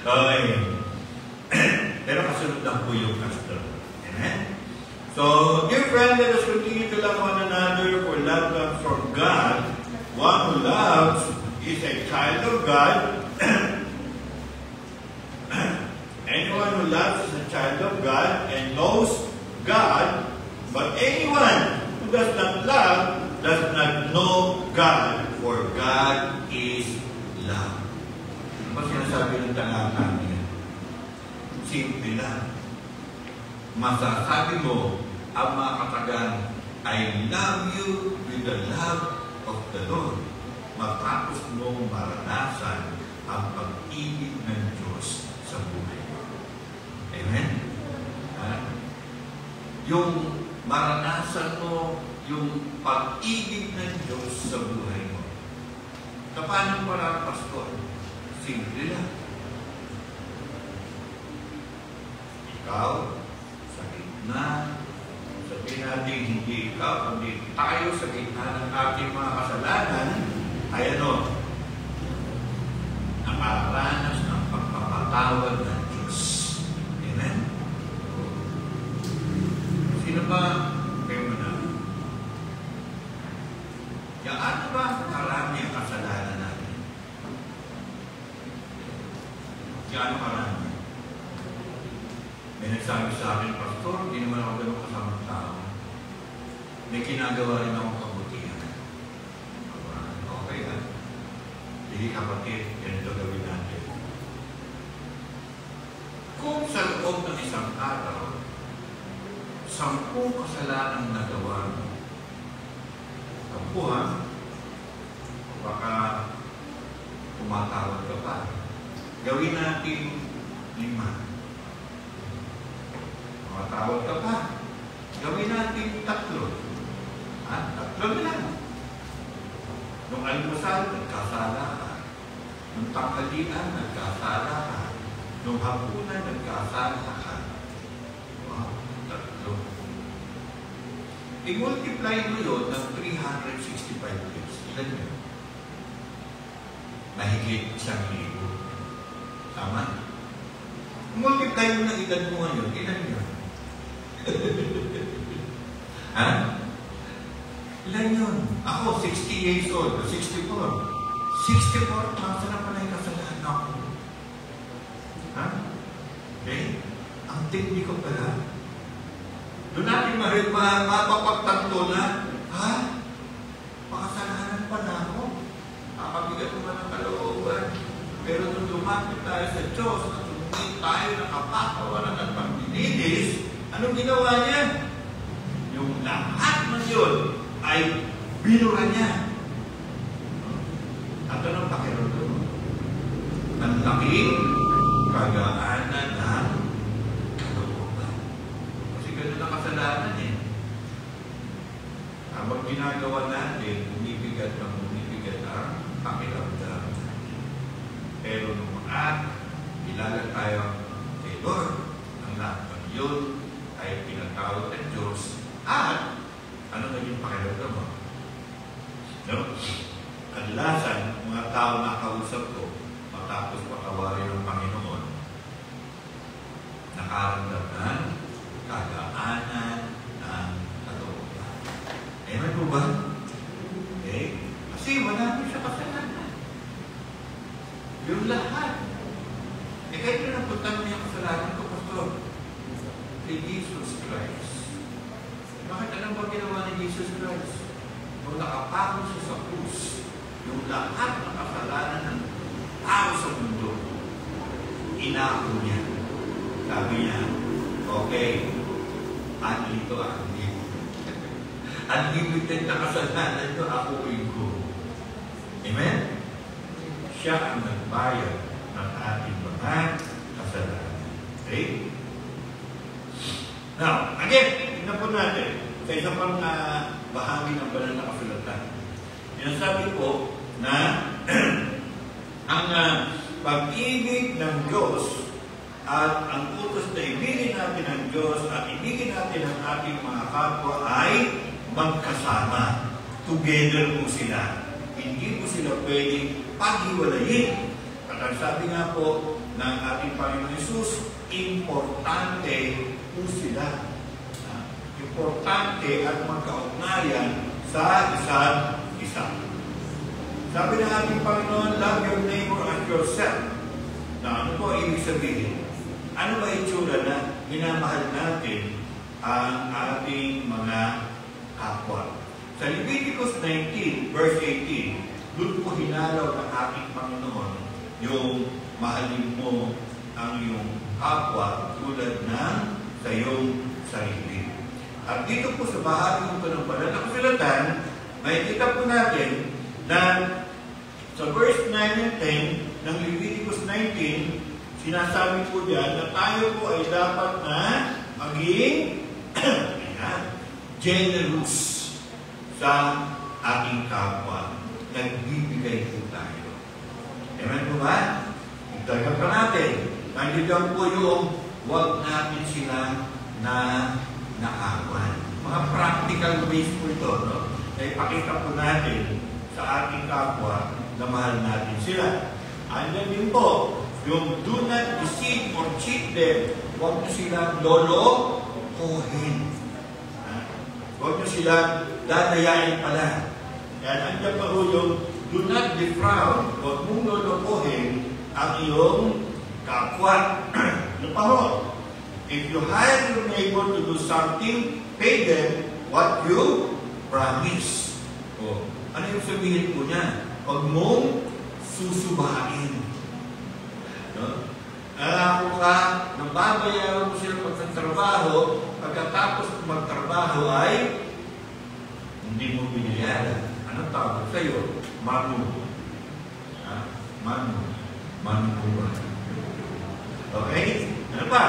Okay. Pero kasunod lang po yung pastor. Amen? So, dear friend, let us continue to love one another, for love comes from God. One who loves is a child of God. Anyone who loves is a child of God and knows God, but anyone who does not love does not know God, for God is love. Ano ba sinasabi ng talata niya? Simple lang. Masasabi mo ang mga katagang, I love you with the love of the Lord. Matapos mong maranasan ang pag-ibig ng Diyos sa buhay mo. Amen? Yung maranasan mo yung pag-ibig ng Diyos sa buhay mo. Paano para, Pastor? Simple lang. Ikaw, sa gitna, sabihin natin hindi ikaw, kundi tayo sa gitna ng ating mga kasalanan, ay ano? Nakaranas ng pagpapatawad ng Diyos. Amen? Sino ba kayo na? Gaano ba karami ang kasalanan natin? Gaano karami? May nagsabi sa akin, Pastor, hindi naman ako ganun kasamang tao. May ginagawa rin akong kabutihan. Okay, ha? Sige, kapatid, ganito gawin natin. Kung sa loob ng isang araw, 10 kasalanang nagawa mo, ha? Baka tumatawag ka pa. Gawin natin 5. Tumatawag ka pa. Gawin natin 3. 3 na lang. Nung almusal, nagkasala ka. Nung tanghalian, nagkasala ka. Nung hapunan, nagkasala ka. Wow, 3. I-multiply mo yun ng 365 days. Ilan yun? Mahigit 1,000. Tama? I-multiply mo ng edad mo ngayon. Ilan yun? Ha? Ilan yun? Ako, 60 years old. 64. 64, masa na pala yung kasalanan ako. Ha? Okay? Ang tindi ko pala. Doon natin mapapagtanto na, ha? Makasalanan pa na ako. Nakabigat mo ng kalooban. Pero nung lumapit tayo sa Diyos, at tumingin tayo ng kapatawaran at paglilinis, anong ginawa niya? Yung lahat ng yun ay binura niya. At anong pakiramdam mo? Ang laking kagaanan ng kalooban. Kasi ganun ang kasalanan eh. Habang ginagawa natin, bumibigat ang pakiramdam. Pero nung ilalag tayo kay Lord, ang lahat ng yun ay pinatawag ng Diyos. At ano naging pakiramdam mo? No? Kadalasan, mga tao na kausap ko, matapos patawarin ng Panginoon, nakaramdam ng kagaanan ng kalooban. Amen po ba? Okay? Kasi wala mo siya kasalanan. Yung lahat. Kahit na napuntan mo yung kasalanan ko, Pastor, kay Jesus Christ. Bakit alam ba ginawa ni Jesus Christ? Nung nakapako siya sa krus, yung lahat ng kasalanan ng tao sa mundo, inako niya. Sabi niya, okay, ito ang unlimited na kasalanan ito, akuin ko. Amen? Siya ang nagbayad ng ating mga kasalanan. Okay? Now, again, tignan po natin sa isang pang bahagi ng banal na kasulatan. Sinasabi po na ang pag-ibig ng Diyos at ang utos na ibigin natin ng Diyos at ibigin natin ang ating mga kapwa ay magkasama. Together po sila. hindi mo sila pwedeng paghiwalayin. At ang sabi nga po ng ating Panginoon Hesus, importante po sila. Importante at magkaugnayan sa isa't isa. Sabi ng ating Panginoon, love your neighbor as yourself. Na ano po ibig sabihin? Ano ba itsura na minamahal natin ang ating mga kapwa? Sa Leviticus 19, verse 18, doon po hinalaw ng ating Panginoon yung mahalin mo ang iyong kapwa tulad ng sa iyong sarili. At dito po sa bahagi ito ng banal na kasulatan, makikita po natin na sa verse 9 and 10 ng Leviticus 19, sinasabi po diyan na tayo po ay dapat na maging generous sa ating kapwa. Nagbibigay po tayo. Amen po ba? Igdagan pa natin. Nandiyan po yung huwag natin sila na naawan. Mga practical ways po ito, no? Na ipakita po natin sa ating kapwa na mahal natin sila. Andyan din po, yung do not deceive or cheat them. Huwag nyo sila lolo-kohin. Huwag nyo sila dadayain pala. Yan, andyan pa po yung do not defraud. Huwag mong lolo-kohin ang iyong kapwa. Ano pa ho? If you hire your neighbor to do something, pay them what you promise. O, ano yung sabihin po niya? Huwag mong susubain. No? Alam mo ka, nababayaran mo sila pagkatrabaho, pagkatapos magtrabaho ay hindi mo binayaran. Anong tawag sa'yo? Manu. Manu. Manu ba? Okay? Ano pa?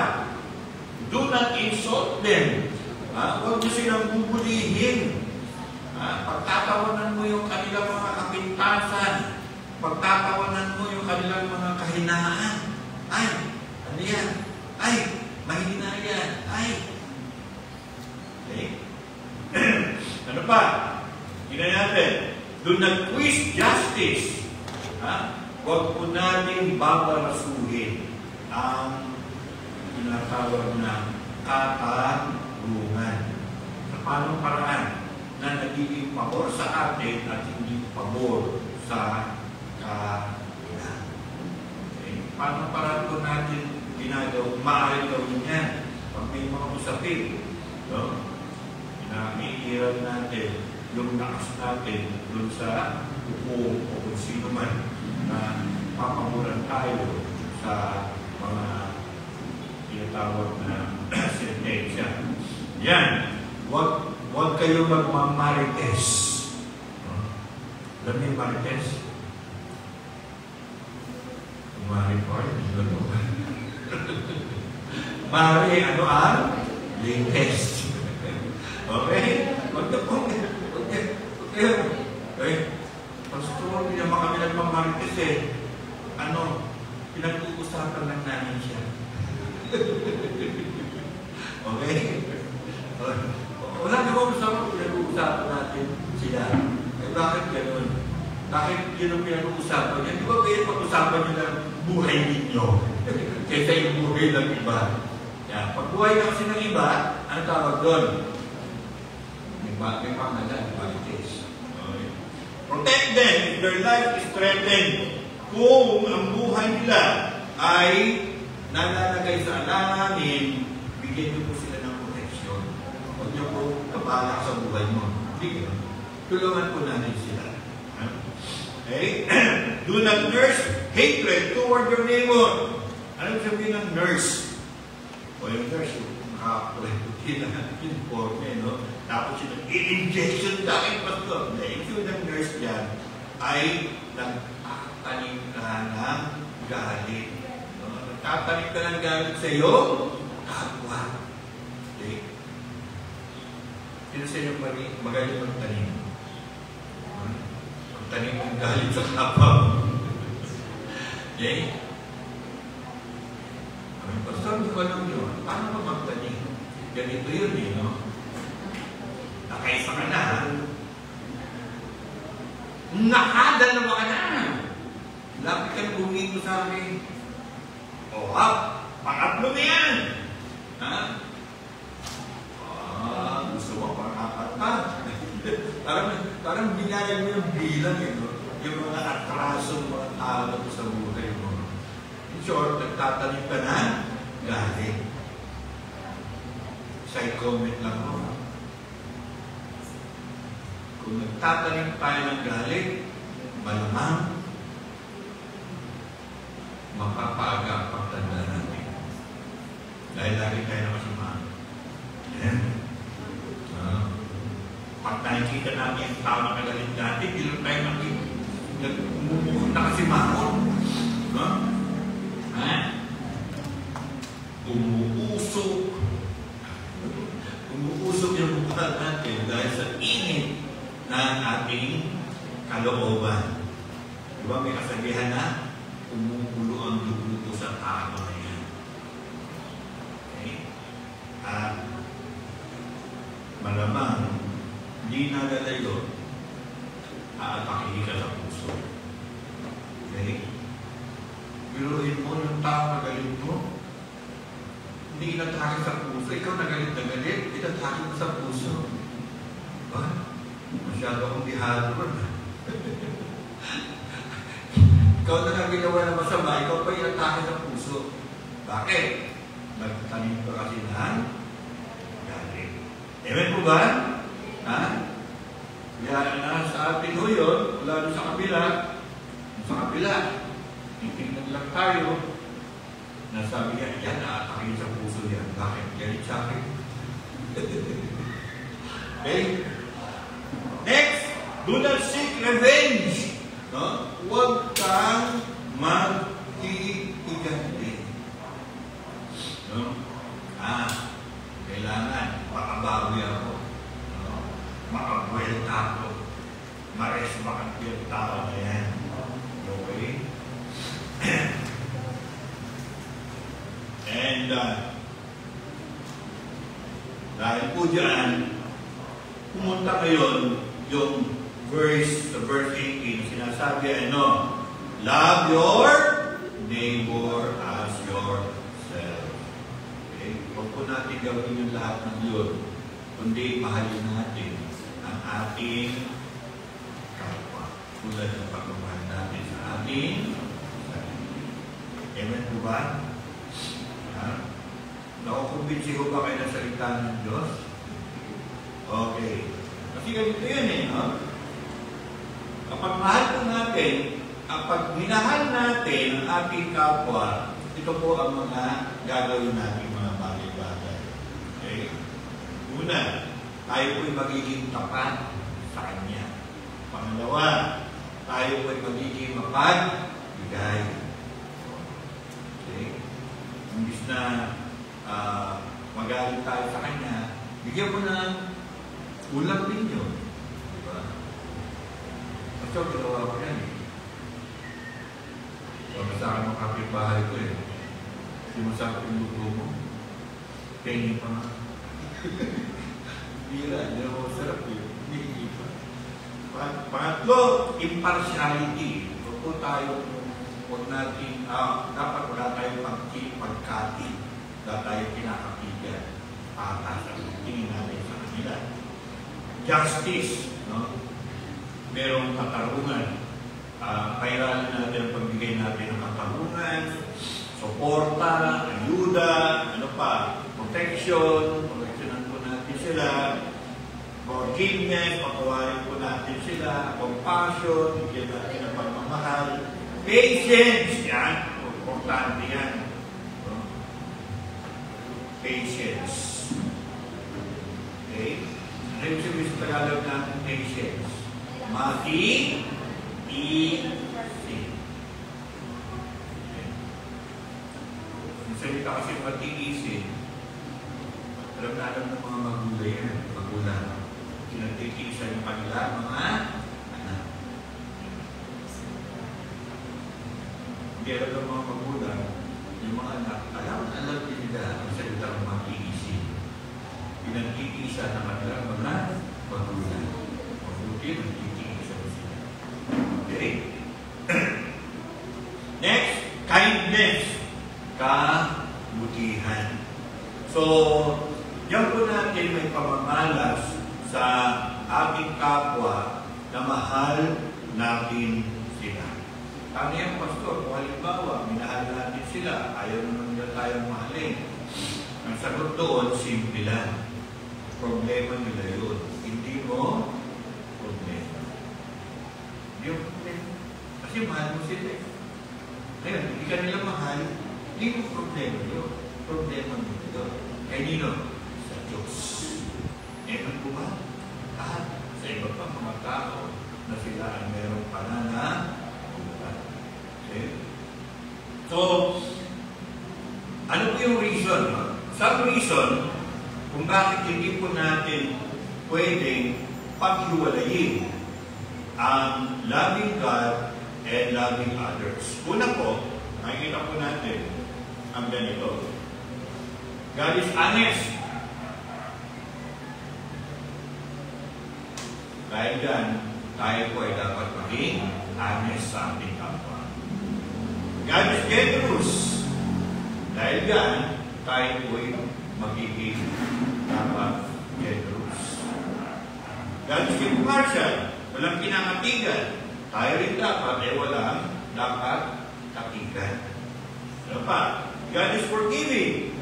Do not insult them. Huwag nyo silang bubulihin. Pagtatawanan mo yung kanilang mga kapintasan. Pagtatawanan mo yung kanilang mga kahinaan. Ay, ano yan? Ay, mahina yan. Ay. Okay? Ano pa? Tingnan natin. Do not twist justice. Huwag po natin babarasuhin ang tinatawag na katarungan. Sa paano paraan na nagiging pabor sa atin at hindi pabor sa kanila. Okay? Paano paraan po natin ginagawa, maaaring gawin yan pag may mga usapin. No? Inahihiran natin yung nakas natin dun sa upo o kung sino man na papamuran tayo sa mga tinatawag na sentensya. Yan. Huwag kayo magmamarites. Alam niyo yung marites? Mari, ano ang? Latest. Okay? Huwag na po. Okay? Pastor, hindi naman kami nagmamarites eh. Ano? Pinag-uusapan lang namin siya. Okay? Wala naman usapang pinag-uusapan natin sila. Eh, bakit gano'n? Bakit yun ang pinag-uusapan niya? Di ba kayo pag-usapan niyo ng buhay ninyo? Kaysa yung buhay ng iba. Yan. Pag buhay na kasi ng iba, ano tawag doon? May pangalan, qualities. Okay. Protect them if their life is threatened. Kung ang buhay nila ay nalalagay sa alanganin, bigyan niyo po sila ng proteksyon. Huwag niyo po kabalak sa buhay mo. Hindi. Tulungan po natin sila. Okay? Do not nurse hatred toward your neighbor. Ano sabihin ng nurse? O yung nurse, nakakapulit na informe, no? Tapos yung i-injection dahil pastor. Yung ng nurse yan ay nagtatanim ka ng galit. Nagtatanim ka ng galit sa iyo, kapwa. Okay? Sino sa inyo magaling magtanim? Magtanim ng galit sa kapwa. Okay? Pastor, hindi ko alam yun. Paano ba magtanim? Ganito yun eh, no? Nakaisa ka na, ha? Nakadalawa ka na. Lapit ka bumingin mo sa akin. O, pangatlo na yan. Ha? Gusto mo pang-apat pa. parang binayag mo yung bilang eh, no? Yung mga atraso, mga tao sa buhay mo. In short, nagtatanim ka na, galing. Side comment lang mo. Kung nagtatanim tayo ng galing, malamang mapapaaga ang pagtanda natin. Dahil lagi tayo na masama. Yan. Pag nakikita namin yung tao na kagalit natin, hindi lang tayo nakasimangon. No? Umuusok yung mukha natin dahil sa init ng ating kalooban. Diba may kasabihan na umuulo ang dugo sa tao na yan. Okay? At malamang hindi nagalayo aatakihin ka sa puso. Okay? Biruin mo yung tao na galit mo. Hindi inatake sa puso. Ikaw nagalit na galit, inatake mo sa puso. Ba? Masyado akong dihado ron. Ikaw na nga ginawa na masama, ikaw pa inatake sa puso. Bakit? Nagtanim ka kasi ng galit. Amen po ba? Ha? Yan na sa atin ho yun, wala doon sa kabila. Sa kabila, titignan lang tayo. Nasabi niya, yan, naatakin sa puso niya. Bakit? Galit sa akin. Okay? Next, do not seek revenge. No? Huwag kang mag-iiganti. No? Kailangan makabawi ako. No? Makabuelta ako. Maresmakan yung tao na yan. Okay? And dahil po dyan, pumunta ngayon yung verse 18, sinasabi love your neighbor as yourself. Okay? Huwag po natin gawin yung lahat ng yun, kundi mahalin natin ang ating kapwa. Tulad ng pagmamahal natin sa ating sarili. Amen po ba? Nakukumbinsi ko ba kayo ng salita ng Diyos? Okay. Kasi ganito yun no? Kapag mahal po natin, kapag minahal natin ang ating kapwa, ito po ang mga gagawin natin mga bagay-bagay. Okay? Una, tayo po'y magiging tapat sa Kanya. Pangalawa, tayo po'y magiging mapagbigay. Okay? Imbis na magaling tayo sa Kanya, bigyan mo ng ulam ninyo. Diba? Kasi ginawa ko yan Pag sa akin ng kapitbahay ko hindi masakit yung luto mo. Pengi pa nga. Bira, hindi na masarap Hindi pa. Pangatlo, impartiality. Huwag po tayo, dapat wala tayong pagkati. Wala tayong kinakapigan. Patas ang tingin natin sa kanila. Justice, no? Merong katarungan. Kailangan natin ang pagbigay natin ng katarungan, suporta, ayuda, protection po natin sila, forgiveness, patawarin po natin sila, compassion, bigyan natin ng pagmamahal, patience, yan, importante yan. Patience. Okay? Ano yung sabihin sa Tagalog natin patience? Mati-isin. Yung salita kasi mati-isin, alam ng mga magulang yan, magulang. Sinagtitiisan yung kanila, mga anak. Hindi alam ng mga magulang, yung mga anak, alam din nila ang salita ng mati-isin. Pinagtitiisan ng kanila, mga magulang. Mabuti, nagtitiisan sila. kabutihan. So, diyan po natin may pamamalas sa ating kapwa na mahal natin sila. Ano yan, Pastor? Kung halimbawa, minahal natin sila, ayaw naman nila tayong mahalin. Ang sagot doon, simple lang. Problema nila yun. Hindi mo problema. Hindi mo problema. Kasi mahal mo sila. Ngayon, hindi ka nila mahal, hindi mo problema yun. Problema nila yun. Kaya nino? Sa Diyos. Ewan po ba? At sa iba pa mga tao na sila ay merong pananagutan. Okay? So, ano po yung reason? Some reason kung bakit hindi po natin pwedeng paghiwalayin ang loving God and loving others. Una po, makikita po natin ang ganito. God is honest. Dahil dyan, tayo po ay dapat maging honest sa ating kapwa. God is generous. Dahil dyan, tayo po ay magiging dapat generous. God is impartial. Walang kinakatigan. Tayo rin dapat ay walang dapat katigan. Ano pa? God is forgiving.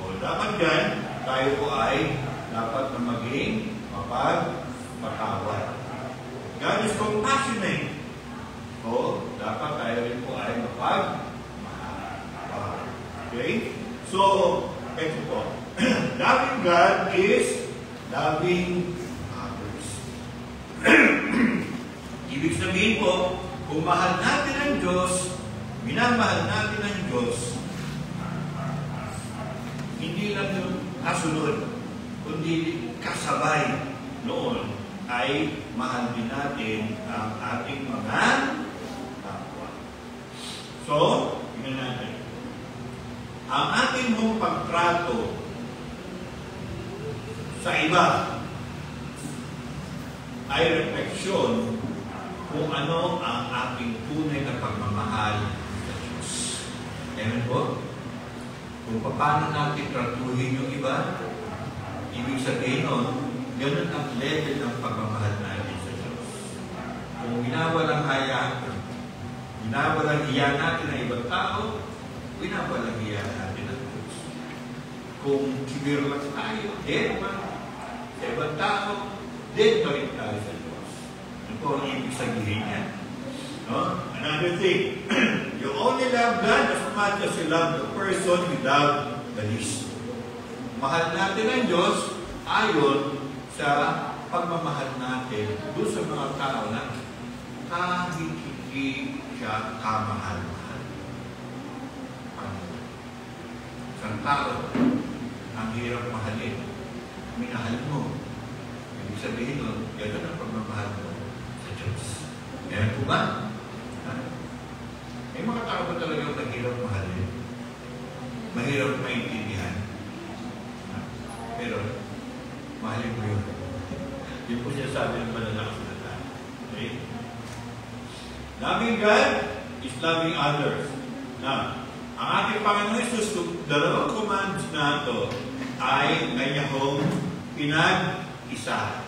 O dapat dyan, tayo po ay dapat na maging mapagpatawad. God is compassionate. O dapat tayo rin po ay mapagmahal. Okay? So, ito po. Loving God is loving others. Ibig sabihin po, kung mahal natin ang Diyos, minamahal natin ang Diyos, hindi lang yung kasunod, kundi kasabay noon ay mahal din natin ang ating mga kapwa. So, tingnan natin. Ang ating mong pagtrato sa iba ay refleksyon kung ano ang ating tunay na pagmamahal sa Diyos. Amen po? Kung paano natin tratuhin yung iba, ibig sabihin nun, ganun ang level ng pagmamahal natin sa Diyos. Kung winawalang hiya natin ang ibang tao, winawalang hiya natin ang Diyos. Kung kibiro lang tayo, dead man sa ibang tao, dead pa rin tayo sa Diyos. Ano po ang ibig sabihin niya? No? Another thing, you only love God as much as you love the person you love the least. Mahal natin ang Diyos ayon sa pagmamahal natin doon sa mga tao na kahit hindi siya kamahal-mahal. Isang tao, ang hirap mahalin, minahal mo. Ibig sabihin nun, gano'n ang pagmamahal mo sa Diyos. Kaya po ba? May mga tao ba talagang mahirap mahalin? Mahirap maintindihan? Pero, mahalin mo yun. Yun po siya sabi ng malalakas na tayo. Okay? Loving God is loving others. Now, ang ating Panginoon Jesus, dalawang commands na ito ay kanyang pinag-isa.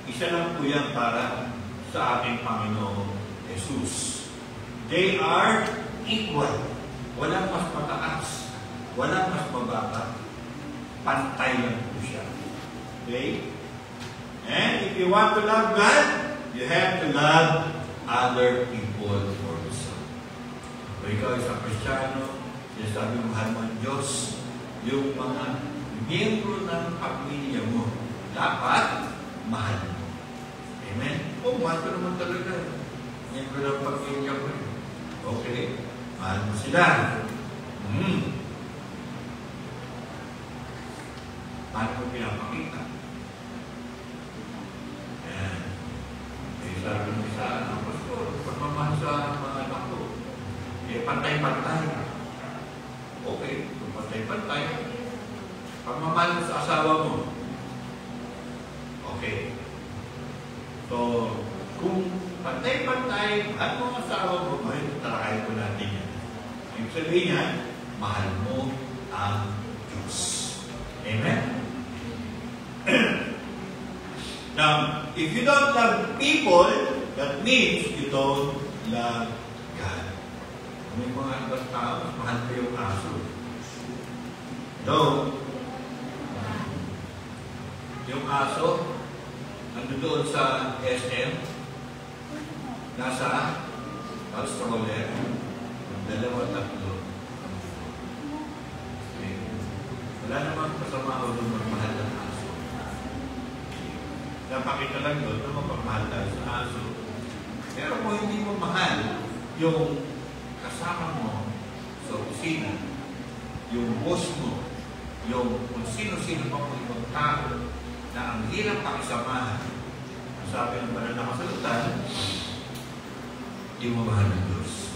Isa lang po yan para sa ating Panginoon Jesus. They are equal. Walang mas mataas. Walang mas mababa. Pantay lang po siya. Okay? And if you want to love God, you have to love other people also. So ikaw isang Kristiyano, sinasabi mo, mahal mo ang Diyos, yung mga miyembro ng pamilya mo, dapat mahal mo. Amen? Oh, mahal ko naman talaga. Miyembro ng pamilya mo. Okay? Mahal mo sila. Paano mo pinapakita? Ayan. Eh, sabi mo sa anak, Pastor, pagmamahal sa mga anak ko, eh, pantay-pantay. Okay, kung pantay-pantay, pagmamahal mo sa asawa mo, okay. So, kung pantay-pantay, mahal mo ang asawa mo, may talakay po natin yan. Ibig sabihin niya, mahal mo ang Diyos. Amen? Now, if you don't love people, that means you don't love God. May mga ibang tao, mahal ko yung aso. No. Yung aso, nandoon sa SM, nasa stroller, dalawa, tatlo. Okay. Wala namang kasama o doon magmahal ng aso. Napakita lang doon na mapagmahal tayo sa aso. Pero kung hindi mo mahal yung kasama mo sa opisina, yung boss mo, yung kung sino-sino pa mo ibang tao na ang hirap pakisamahan, sabi ng banal na kasalutan, hindi mo mahal ng Diyos.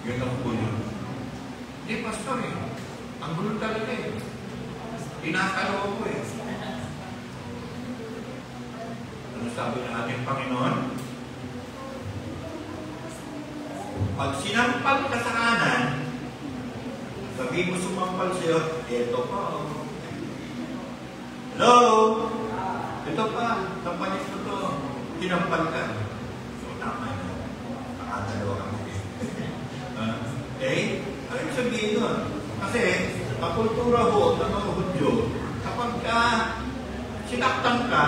Yun ang po yun. Hindi, pastor eh. Ang gulo talaga eh. Tinakalaw ko eh. Ano sabi ng ating Panginoon? Pag sinampal ka sa kanan, sabi mo sumampal sa'yo, eto pa. Hello? Ito pa, tampalis mo to. Sinampal ka. So, tama yun. Nakadalawa kami. Okay? Ano yung sabihin nun? Kasi, ang kultura ho ng mga Hudyo, kapag sinaktan ka,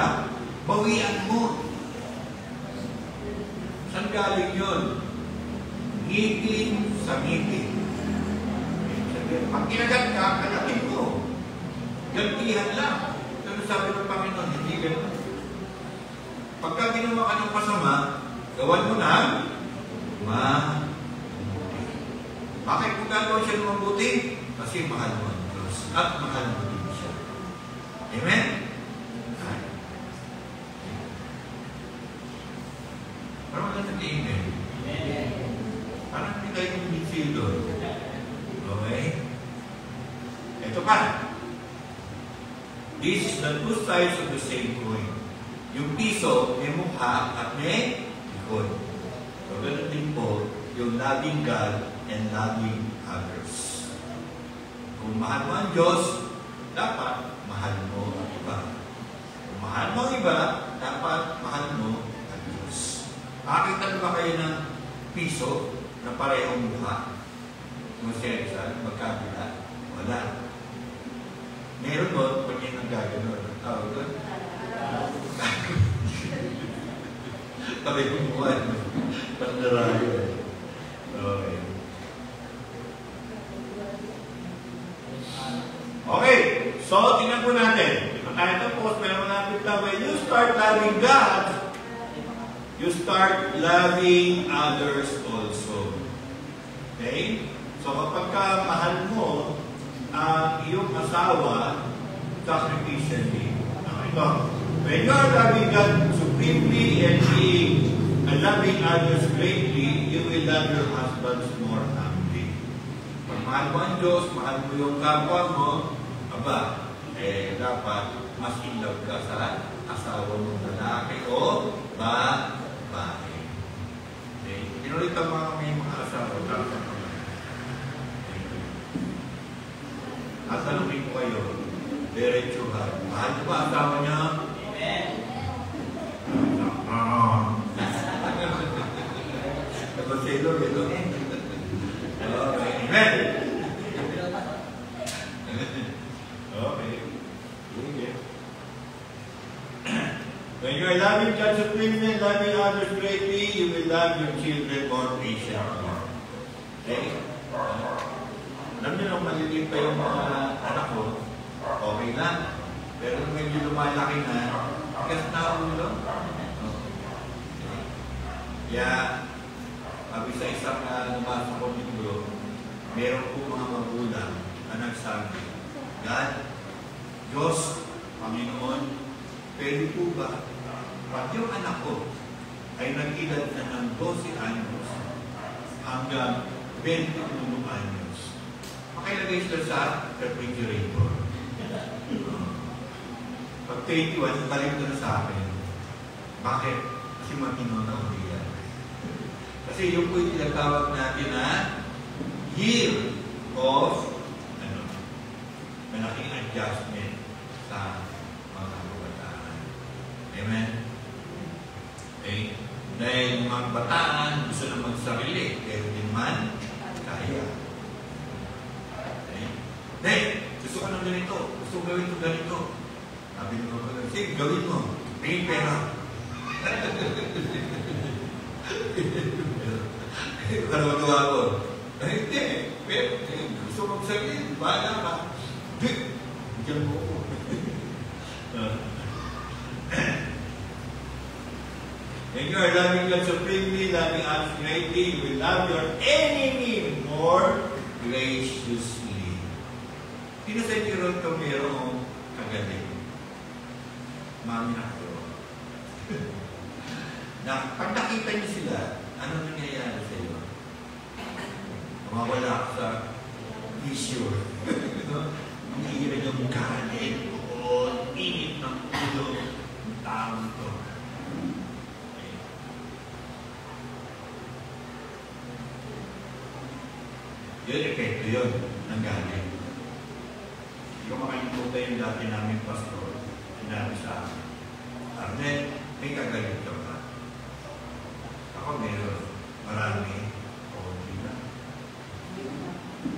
bawian mo. Saan galing yun? Ngipin sa ngipin. Pag kinagat ka, kagatin mo. Gantihan lang. Pero sabi ng Panginoon, hindi ganun. Pagka ginawa ka ng masama, gawan mo na mabuti. Bakit kung gagawa siya ng mabuti? Kasi mahal mo ang Diyos at mahal mo din siya. Amen? Parang wala nag-amen. Parang hindi kayo yung midfield doon. Okay? Ito pa. This is the two sides of the same coin. Yung piso, may mukha at may likod. So, ganun din po yung loving God and loving others. Kung mahal mo ang Diyos, dapat mahal mo ang iba. Kung mahal mo ang iba, dapat mahal mo ang Diyos. Nakakita ba kayo ng piso na parehong mukha? Masya-sya, magkabila? Wala. Meron mo, pag yung nagagano'n. Tawag doon? Parehong mukha. Pandarayo eh. Okay. Okay. So, tingnan po natin. Tayo tapos, meron natin na when you start loving God, you start loving others also. Okay? So, kapag mahal mo ang iyong asawa, sacrificially. Ito. When you are loving God supremely and loving others greatly, you will love your husbands more humbly. Pag mahal mo ang Diyos, mahal mo yung kapwa mo, aba, dapat mas in love ka sa asawa mong lalaki o babae. Okay? Tinulit ang may mga asawa, dapat at tanongin ko kayo, diretsuhan. Mahal ko ba ang asawa niya? Amen. Nagpaselo, ito. Okay. Amen. Okay. When you are loving God supremely and loving others greatly, you will love your children more patiently. Okay? Alam niyo nung maliliit pa yung mga anak ko, okay na. Pero nung medyo lumalaki na, kasi na ulo. Kaya, sabi sa isang nabasa ko libro, meron po mga magulang na nagsabi, God, Diyos, Panginoon, pwede po ba, pag yung anak ko ay nag-edad na ng 12 anyos hanggang 21 anyos, makilagay sila sa refrigerator. Pag 21, balik na sa akin. Bakit? Kasi matino na uli yan. Kasi yung po yung tinatawag natin na year of malaking adjustment sa mga kabataan. Amen? Okay? Dahil mga bataan gusto na magsarili, pero din man kaya. Okay? Dahil, gusto ka ng ganito, gusto ko gawin ito ganito. Sabi ko, sige, gawin mo. Tingin pera. Ano magawa ko? Hindi. Gusto magsarili, bahala ka. Diyan mo ko. And you are loving God supremely, loving us greatly. You will love your enemy more graciously. Sino sa inyo ron kung mayroong kagaling? Mami na ko. Na, pag nakita niyo sila, ano nangyayari sa iyo? Mawala ka sa issue. Ang hira niyong galit o init ng ulo ng taong ito. Yun, epekto yun ng galit. Hindi ko makalimutan yung dati namin pastor. Sinabi sa akin, Arnel, may kagalit ka ba? Ako meron. Marami. O, hindi na.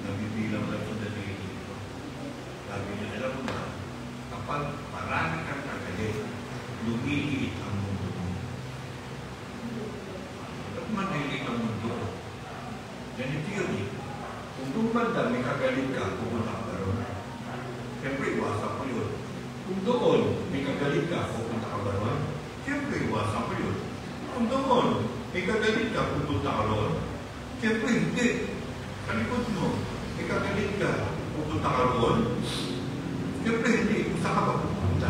Nabibilang lang sa dalili ko. Sabi niya, alam mo ba, kapag marami kang kagalit, lumiliit ang mundo mo. Ba't maniliit ang mundo ko? Ganito yun eh. Kung doon banda may kagalit ka, pupunta ka ron. Siyempre, iwasan ko yun. Kung doon may kagalit ka, pupunta ka ron. Siyempre, iwasan ko yun. Kung doon may kagalit ka, pupunta ka ron. Siyempre, hindi. Kalikod mo, may kagalit ka, pupunta ka ron. Siyempre, hindi. Kung saan ka ba pupunta?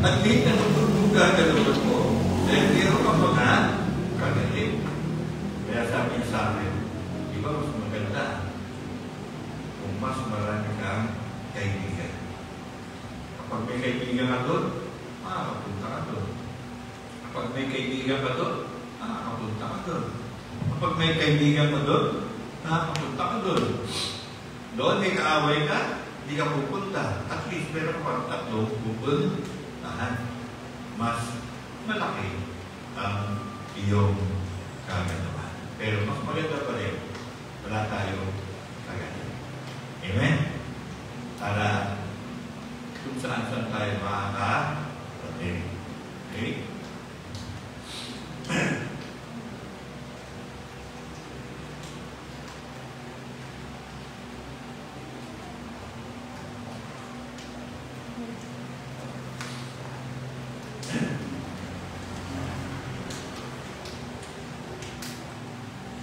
At least, natutulog ka dalawang mo. Dahil meron ka mga kagalit. Kaya sabi niya sa akin, di ba mas maganda kung mas marami kang kaibigan. Kapag may kaibigan ka doon, makakapunta ka doon. Kapag may kaibigan ka doon, makakapunta ka doon. Kapag may kaibigan ka doon, makakapunta ka doon. Doon may kaaway ka, hindi ka pupunta. At least meron pang tatlong pupuntahan. Mas malaki ang iyong kaganawan. Pero mas maganda pa rin, wala tayong kagalit. Amen? Para kung saan-saan tayo makakarating. Okay?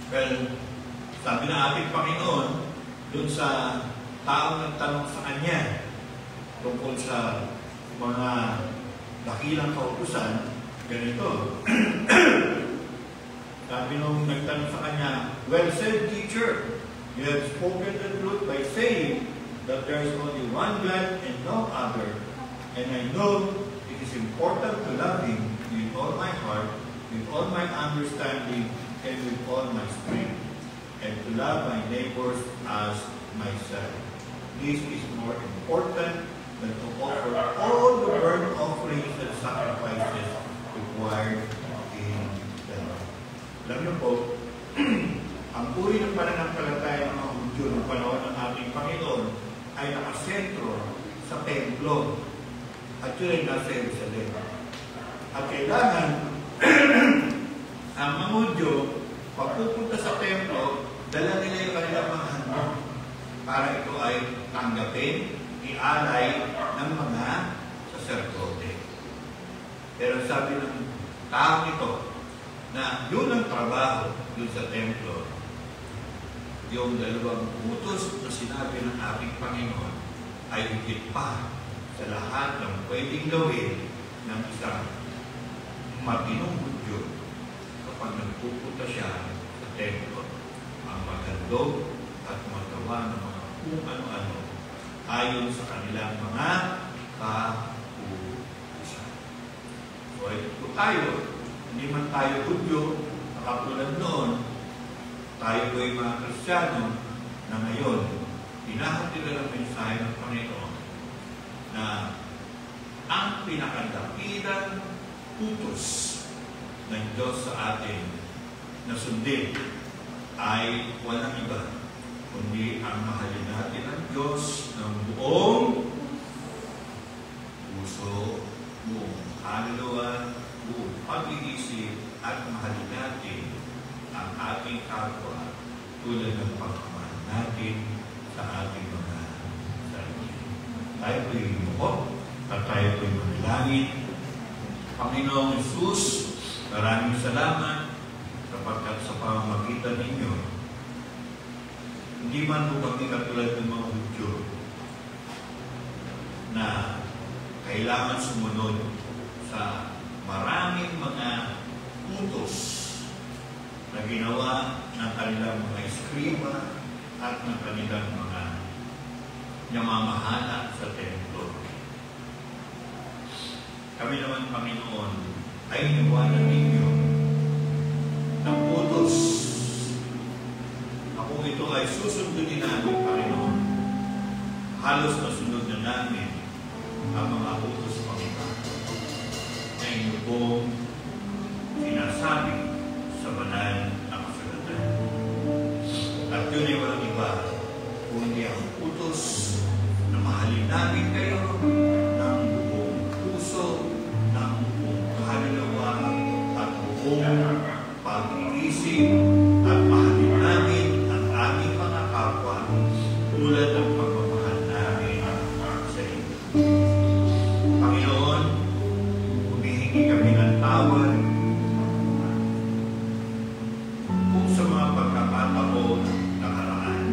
Well, sabi ng ating Panginoon, dun sa taong nagtanong sa Kanya tungkol sa mga dakilang kautusan, ganito. Sabi nung nagtanong sa Kanya, well said, teacher, you have spoken the truth by saying that there is only one God and no other. And I know it is important to love Him with all my heart, with all my understanding, and with all my strength, and to love my neighbors as myself. This is more important than to offer all the burnt offerings and sacrifices required in the Lord. Alam niyo po, ang uri ng pananampalataya ng mga Hudyo ng panahon ng ating Panginoon ay nakasentro sa templo at yun ay nasa Jerusalem. At kailangan ang mga Hudyo, pag pupunta sa templo, dala nila yung kanilang mga handog para ito ay tanggapin, ialay ng mga saserdote. Pero sabi ng taong ito, na yun ang trabaho yun sa templo, yung dalawang utos na sinabi ng ating Panginoon ay higit pa sa lahat ng pwedeng gawin ng isang matinong Hudyo kapag nagpupunta siya sa templo, ang magandog at magawa ng mga kung ano-ano ayon sa kanilang mga kautusan. So, ito tayo, hindi man tayo Hudyo, nakatulad noon, tayo po ay mga Kristiyano na ngayon, hinahatid ng mensahe ng Panginoon na ang pinakadakilang utos ng Diyos sa atin na sundin ay walang iba, kundi ang mahalin natin ang Diyos ng buong puso, buong kaluluwa, buong pag-iisip, at mahalin natin ang ating kapwa tulad ng pagmamahal natin sa ating mga sarili. Tayo po'y lumuko at tayo po'y manalangin. Panginoong Hesus, maraming salamat sapagkat sa pamamagitan ninyo, hindi man po kami katulad ng mga Hudyo na kailangan sumunod sa maraming mga utos na ginawa ng kanilang mga eskriba at ng kanilang mga namamahala sa templo. Kami naman, Panginoon, ay iniwanan ninyo ng utos. Kung ito ay susundin namin, Panginoon, halos nasunod na namin ang mga utos, Panginoon, na inyo pong sinasabi sa banal na kasulatan. At yun ay walang iba, kundi ang utos na mahalin namin kayo ng buong puso, ng buong kaluluwa, at buong pag-iisip, at mahalin namin ang aming mga kapwa tulad ng pagmamahal namin sa inyo. Panginoon, humihingi kami ng tawad kung sa mga pagkakataon na karaan.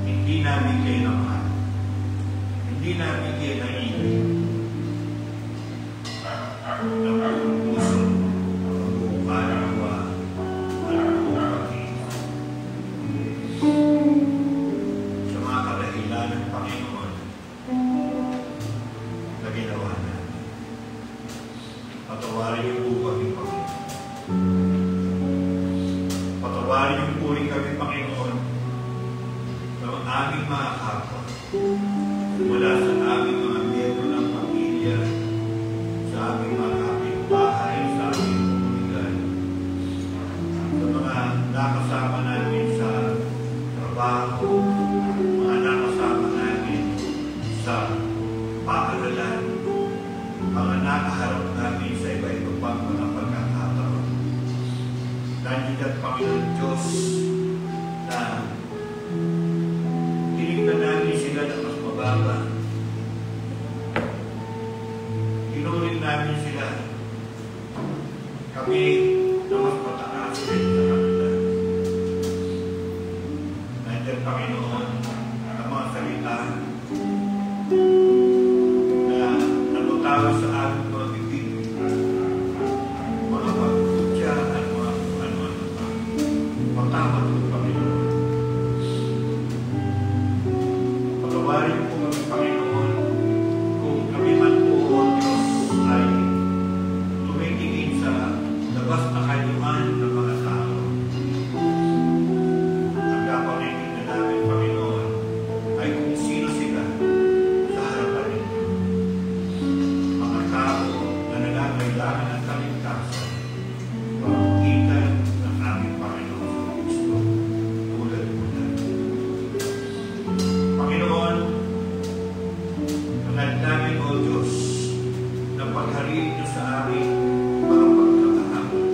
Hindi namin kayo namahal. Hindi namin kayo naiinit. Ng buong puso, ng buong kaluluwa, at buong pag-iisip. Sa mga kadahilan ng Panginoon na ginawa namin, patawarin niyo po kami, Panginoon. Patawarin niyo po rin kami, Panginoon, ng aming mga kapwa, mula sa aming mga miyembro ng pamilya, sa aming mga kapitbahay, sa aming komunidad, sa mga nakasama namin sa trabaho, mga nakasama namin sa paaralan, mga nakaharap namin sa iba-iba pang mga pagkakataon. Nandiyan, Panginoon Diyos, na tinignan namin sila na mas mababa. Tinurin namin sila. Kami na mas mataas rin sa kanila. Nandiyan, Panginoon, ang mga salita na nagutawa sa aming mga bibig, mga pagkutya at mga ano-ano pa. Patawad po, Panginoon. Patawarin po kami, Panginoon, kung kami man po o Diyos ay tumitingin sa labas na kayuhan ng mga tao. Ang kapaningin na namin, Panginoon, ay kung sino sila sa harapan ninyo. Mga tao na nangangailangan ng kaligtasan, pamamagitan ng aming Panginoon sa Kristo, tulad po natin. Panginoon, nangad namin, O Diyos, na paghariin niyo sa aming mga pagkakahamon,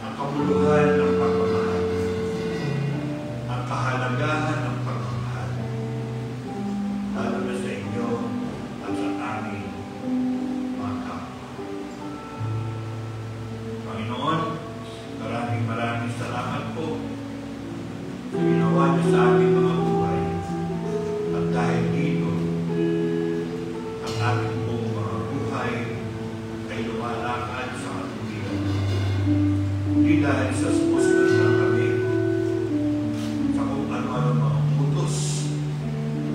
ang kabuluhan ng pagmamahal, ang kahalagahan ng pagmamahal, lalo na sa inyo at sa aming mga kapwa. Panginoon, maraming salamat po sa ginawa niyo sa aming mga buhay. At dahil dito, ang aming pong mga buhay ay lumalakad sa katuwiran. Hindi dahil sa sumusunod lang kami sa kung ano-ano mga utos,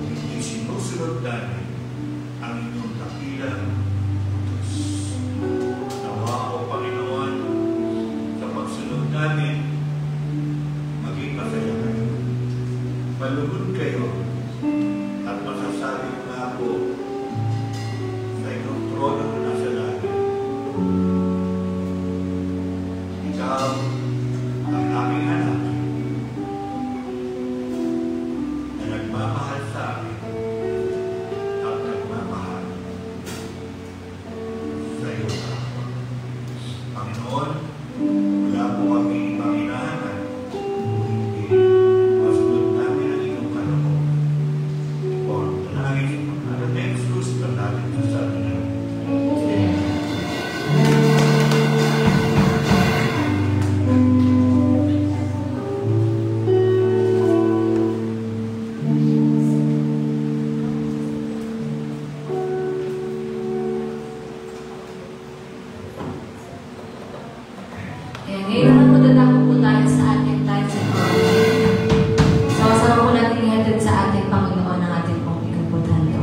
hindi sinusunod namin ang inyong dakilang utos. Ayan, ngayon naman magdadako po tayo sa ating tithes and offering. Sama-sama po natin ihatid sa ating Panginoon ang ating pong ikaputhando.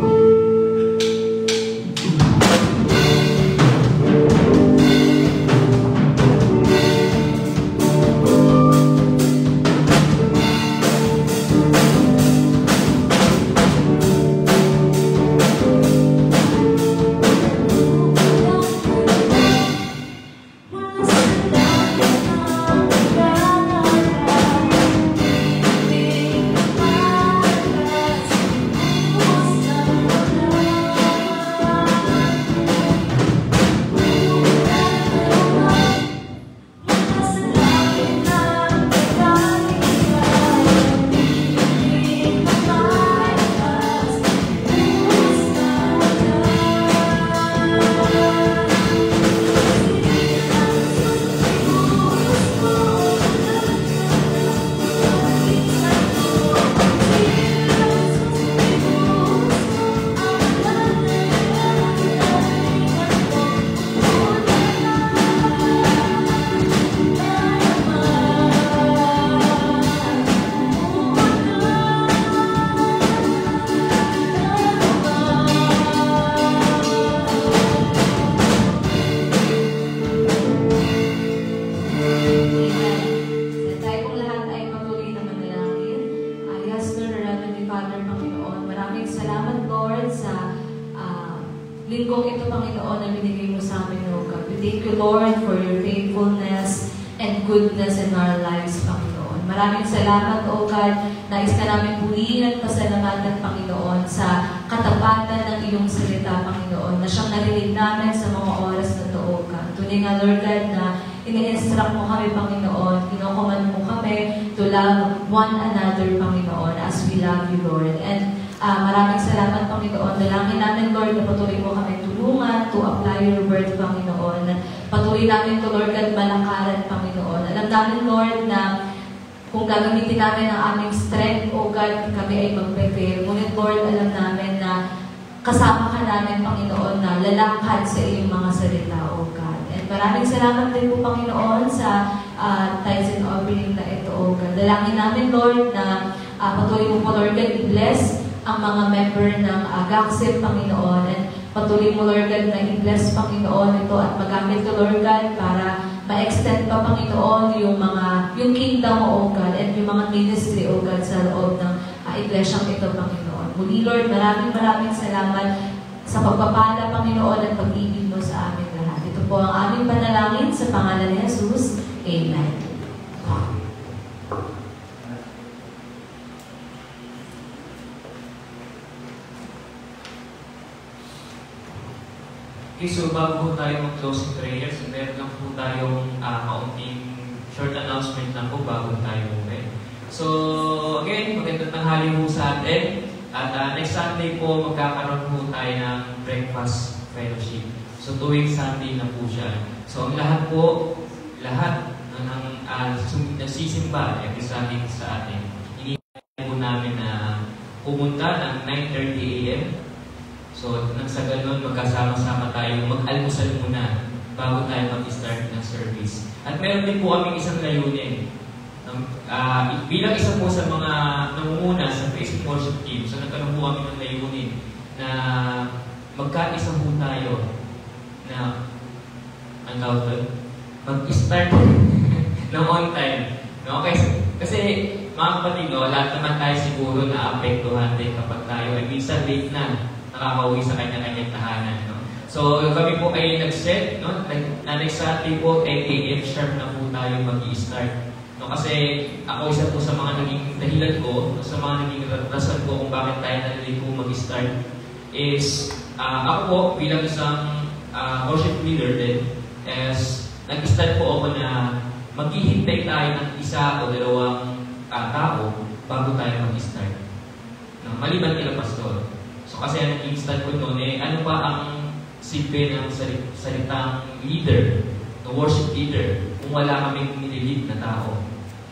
Linggong ito, Panginoon, na binigay mo sa amin, O God. We thank you, Lord, for your faithfulness and goodness in our lives, Panginoon. Maraming salamat, O God. Nais ka namin purihin at pasalamatan, Panginoon, sa katapatan ng iyong salita, Panginoon, na siyang narinig namin sa mga oras na ito, O God. Tunay nga, Lord God, na ini-instruct mo kami, Panginoon. Kinocommand mo kami to love one another, Panginoon, as we love you, Lord. And maraming salamat, Panginoon. Dalangin namin, Lord, na patuloy mo kami tulungan to apply your word, Panginoon. Patuloy namin to, Lord God, malakaran, Panginoon. Alam namin, Lord, na kung gagamitin namin ang aming strength, O God, kami ay mag-prepare. Ngunit, Lord, alam namin na kasama ka namin, Panginoon, na lalakad sa iyong mga salita, O God. And maraming salamat din po, Panginoon, sa tithes and offering na ito, O God. Dalangin namin, Lord, na patuloy mo po, Lord God, i-bless ang mga member ng GACSIP, Panginoon. And patuloy mo, Lord God, na i-bless, Panginoon, ito at magamit ito, Lord God, para ma-extend pa, Panginoon, yung kingdom mo, O God, and yung mga ministry, O God, sa loob ng iglesyang ito, Panginoon. Muli, Lord, maraming salamat sa pagpapala, Panginoon, at pag-ibig mo sa amin lahat. Ito po ang aming panalangin sa pangalan ni Jesus. Amen. Okay, so bago po tayo mag-close in prayers, meron lang po tayong kaunting short announcement lang po bago tayo umuwi. So, again, magandang tanghali po sa atin. At next Sunday po, magkakaroon po tayo ng breakfast fellowship. So, tuwing Sunday na po siya. So, ang lahat po, lahat ng nagsisimba every Sunday sa atin, hinihintay po namin na pumunta ng 9:30 a.m. So, nang sa ganun, magkasama-sama tayo, mag-almusal muna bago tayo mag-start ng service. At meron din po kaming isang layunin. Bilang isa po sa mga namumuna sa Praise and Worship Team, so nagkaroon po kami ng layunin na magkaisa po tayo na mag-start ng on time. Okay? Kasi mga kapatid, lahat naman tayo siguro na apektuhan din kapag tayo ay minsan late na nakakauwi sa kanya-kanyang tahanan. No? So, kami po ay nag-set, no? Next Saturday po, 8 a.m. sharp na po tayo mag-i-start. No? Kasi ako isa po sa mga naging dahilan ko, sa mga naging rason ko kung bakit tayo nalilate po mag-i-start is, ako po bilang isang worship leader din, is nag-start po ako na maghihintay tayo ng isa o dalawang tao bago tayo mag-start. No? Maliban kila pastor. So kasi ang nag-instant ko noon ano pa ang silbi ng salitang leader, the worship leader, kung wala kaming nililid na tao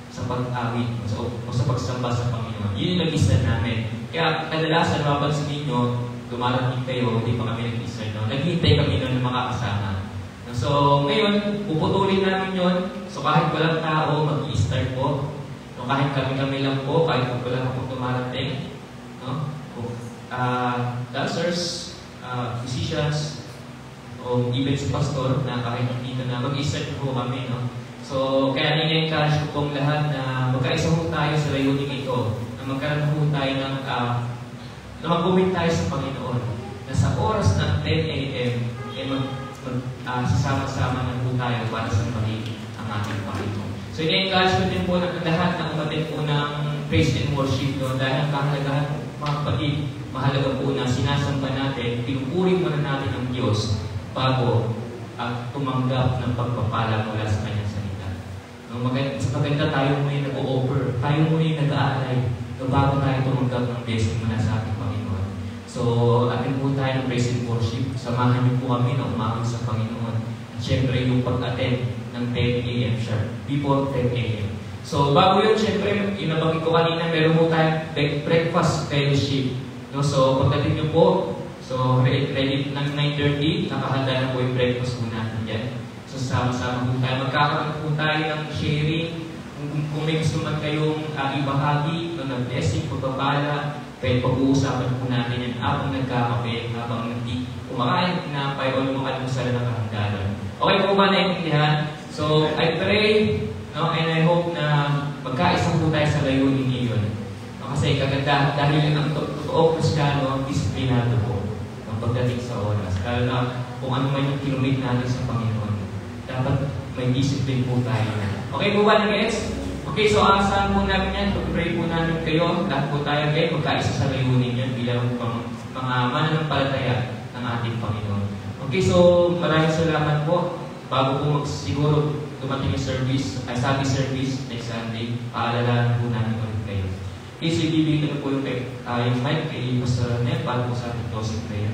sa pag-awit o sa pagsamba sa Panginoon. Yun yung nag-instant namin. Kaya kadalasan, mapansin ninyo, dumarating kayo, hindi pa kami nag-instant noon. Naghihintay kami noon ng makakasama. No? So, ngayon, puputulin namin yon. So, kahit walang tao, mag-i-start po. No, kahit kami-kami lang po, kahit wala po tumarating. No? Dancers, musicians, o even si pastor na kahit dito na mag-i-start po kami. No? So, kaya nina-encourage ko pong lahat na magkaisa po tayo sa layuning ito. Na magkaroon po tayo ng na mag-commit tayo sa Panginoon. Na sa oras ng 10 a.m. Sasama-sama na po tayo para sa pagiging ang ating Panginoon. So, ina-encourage ko din po ng lahat na umatin po ng praise and worship doon dahil ang kahalagahan, mga kapatid, mahalaga po na sinasamba natin, pinupuri muna natin ang Diyos bago tumanggap ng pagpapala mula sa Kanyang salita. Sa maganda tayo muna nag-o-offer, tayo muna nag-aalay bago tayo tumanggap ng blessing mula sa ating Panginoon. So, atin po tayo ng praise and worship. Samahan niyo po kami na umahon sa Panginoon. At syempre, yung pag-attend ng 10 a.m. sharp, before 10 a.m. So, bago yun, syempre, inabanggit ko kanina, meron po tayong breakfast fellowship. No? So, pagdating niyo po, so, ready ng 9:30, nakahanda na po yung breakfast po natin dyan. So, sama-sama po tayo. Magkakaroon po tayo ng sharing. Kung may gusto man kayong ibahagi, ng blessing, pagpapala, pwede pag-uusapan po natin yan habang nagkakape, habang kumakain, pinapay, o yung mga almusal na nakahanggalan. Okay po ba naiintindihan? So, I pray, no, and I hope na magkaisa po tayo sa layunin ngayon. No, kasi kaganda, dahil ang totoo Kristiyano, disiplinado po ang pagdating sa oras. Lalo na kung ano man yung kinumit natin sa Panginoon. Dapat may discipline po tayo. Okay po ba nag-gets? Okay, so asahan po namin yan. Pag-pray po namin kayo. Lahat po tayo kayo. Magkaisa sa layunin yan bilang mga mananampalataya ng ating Panginoon. Okay, so maraming salamat po. Bago po siguro dumating yung service, ay Sunday service next Sunday, paalala po namin ulit kayo. Okay, so ibibigay ko po yung mic kay Pastor Nel para po sa ating closing prayer.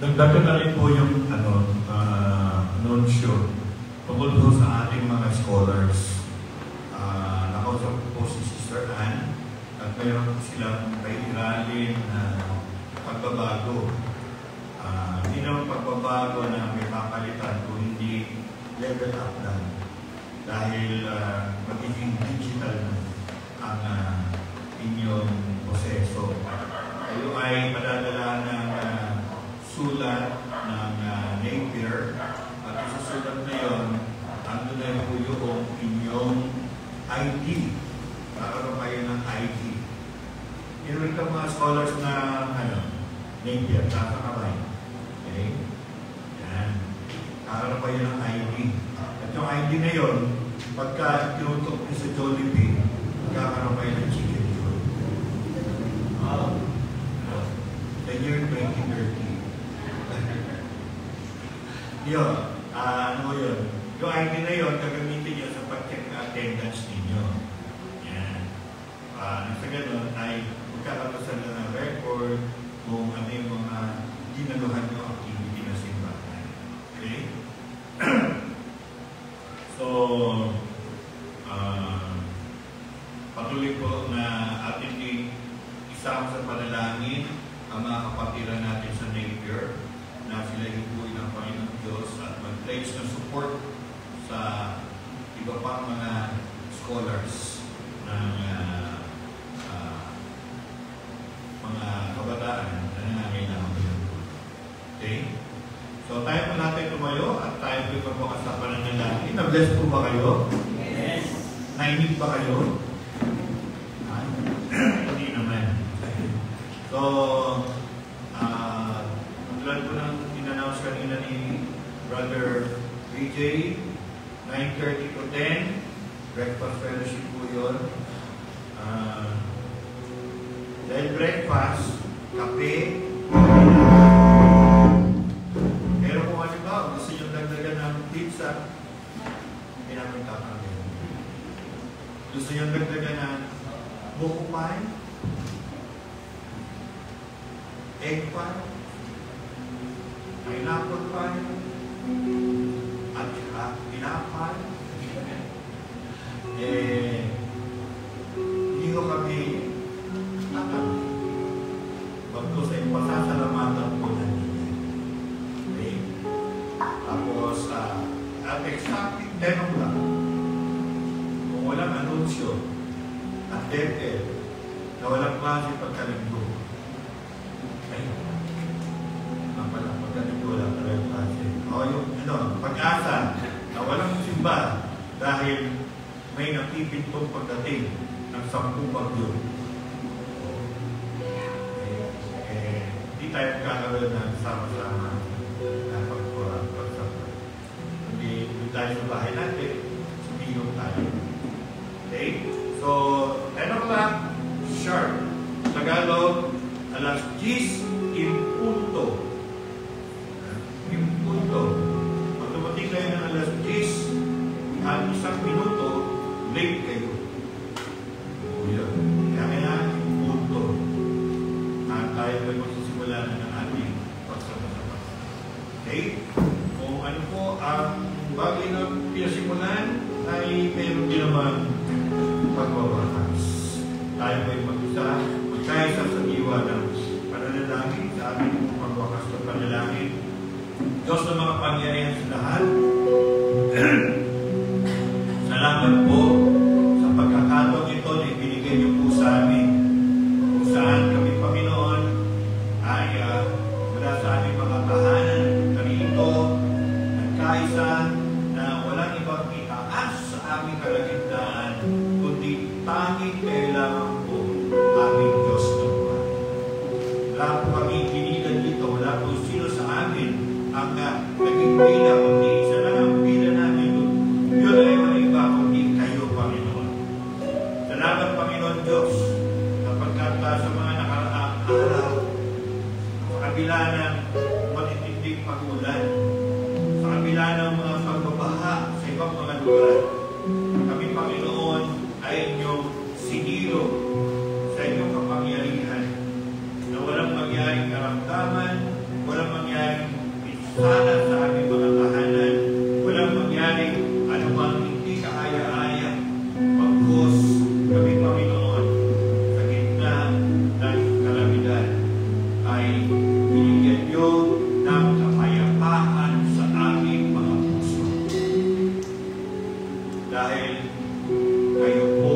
Dagdagan na rin po yung anunsyo tungkol po sa ating mga scholars. Nakausap po si Sister Ann at mayroon po silang kairalin na pagbabago. Hindi naman pagbabago na may papalitan kung hindi level up lang. Dahil magiging digital na ang inyong proseso. Kayo ay madadala ng sulat ng Napier at susulat na yun, ando na po yung inyong ID. Nakaroon kayo ng ID. Meron ka mga scholars na Napier, nasa kamay. Okay? Yan. Nakaroon kayo ng ID. At yung ID na yun, pagka tinutok niyo sa Jollibee, magkakaroon kayo ng chicken joy. The year 2030. Yun, ano yun? Yung ID na yun, gagamitin nyo sa pag-check na attendance ninyo. Yan. Sa ganun, ay magkakatasan na ng record kung ano yung mga ginaluhan nyo activity na simbahan. Okay? So, patuloy po na atin din isama sa panalangin ang mga kapatiran natin sa Napier na sila hibuin ng Panginoon Diyos at mag-pledge ng support sa iba pang mga scholars ng mga kabataan na nangangailangan ko yun. Okay? So tayo po natin tumayo at tayo po ipagbukas sa pananalangin. Na-bless po ba kayo? Yes. Nainig ba kayo? Hindi naman. So, tulad po ng in-announce kanina ni Brother BJ, 9:30 to 10, breakfast fellowship po yun. Dahil breakfast, kape, pero kung halimbawa, gusto nyo dagdagan ng pizza, hindi namin tatangin. Gusto nyo dagdagan ng buko pie, egg pie, pineapple pie, at tinapay. Hindi ko kami tatangin. Bagto sa ipasasalamatan po natin. at exactly 10 o'clock, kung walang anunsyo at dead na walang klase pagkalinggo, ay, pala, pagkalinggo wala pala yung klase. O yung pag-asa na walang simba dahil may napipintong pagdating ng 10 bagyo. Hindi tayo magkakaroon ng sama-sama na pagsama. Hindi tayo sa bahay natin, sumilong tayo. Okay? So, 10 o'clock, sharp. Tagalog, alas 10, impunto. Impunto. Pag dumating kayo ng alas 10, at 1 minuto, late kayo. O yun. Kaya impunto. At tayo ay magsisimula na ng ating pagsama-sama. Okay? Kung ano po ang bagay na pinasimulan, ay meron din naman pagbabakas. Tayo ay mag-isa, magkaisa sa diwa ng pananalangin sa ating pagbabakas ng panalangin. Diyos na mga pangyarihan sa lahat, salamat po sa pagkakataong ito na ibinigay niyo po sa amin. Kung saan kami, Panginoon, ay mula sa aming mga tahanan, narito, nagkaisa, na walang ibang itaas sa aming kalagitnaan, kundi tanging kailangan po aming Diyos na buhay. Wala po kami kinigan dito, wala po sino sa amin ang naging pila, kundi isa lang ang pila namin. Yun ay walang iba, kundi kayo, Panginoon. Salamat, Panginoon Diyos, kapagkat sa mga nakaraang araw, sa kabila ng matitinding pag-ulan, sa kabila ng mga pagbabaha sa ibang mga lugar, kami, Panginoon, ay inyong siniro sa inyong kapangyarihan na walang mangyaring karamdaman, walang mangyaring pinsala sa aming mga tahanan, walang mangyaring anumang hindi kaaya-aya. Pagkos kami, Panginoon, sa gitna ng kalamidad, ay binigyan niyo ng kapayapaan sa aming mga puso. Dahil kayo po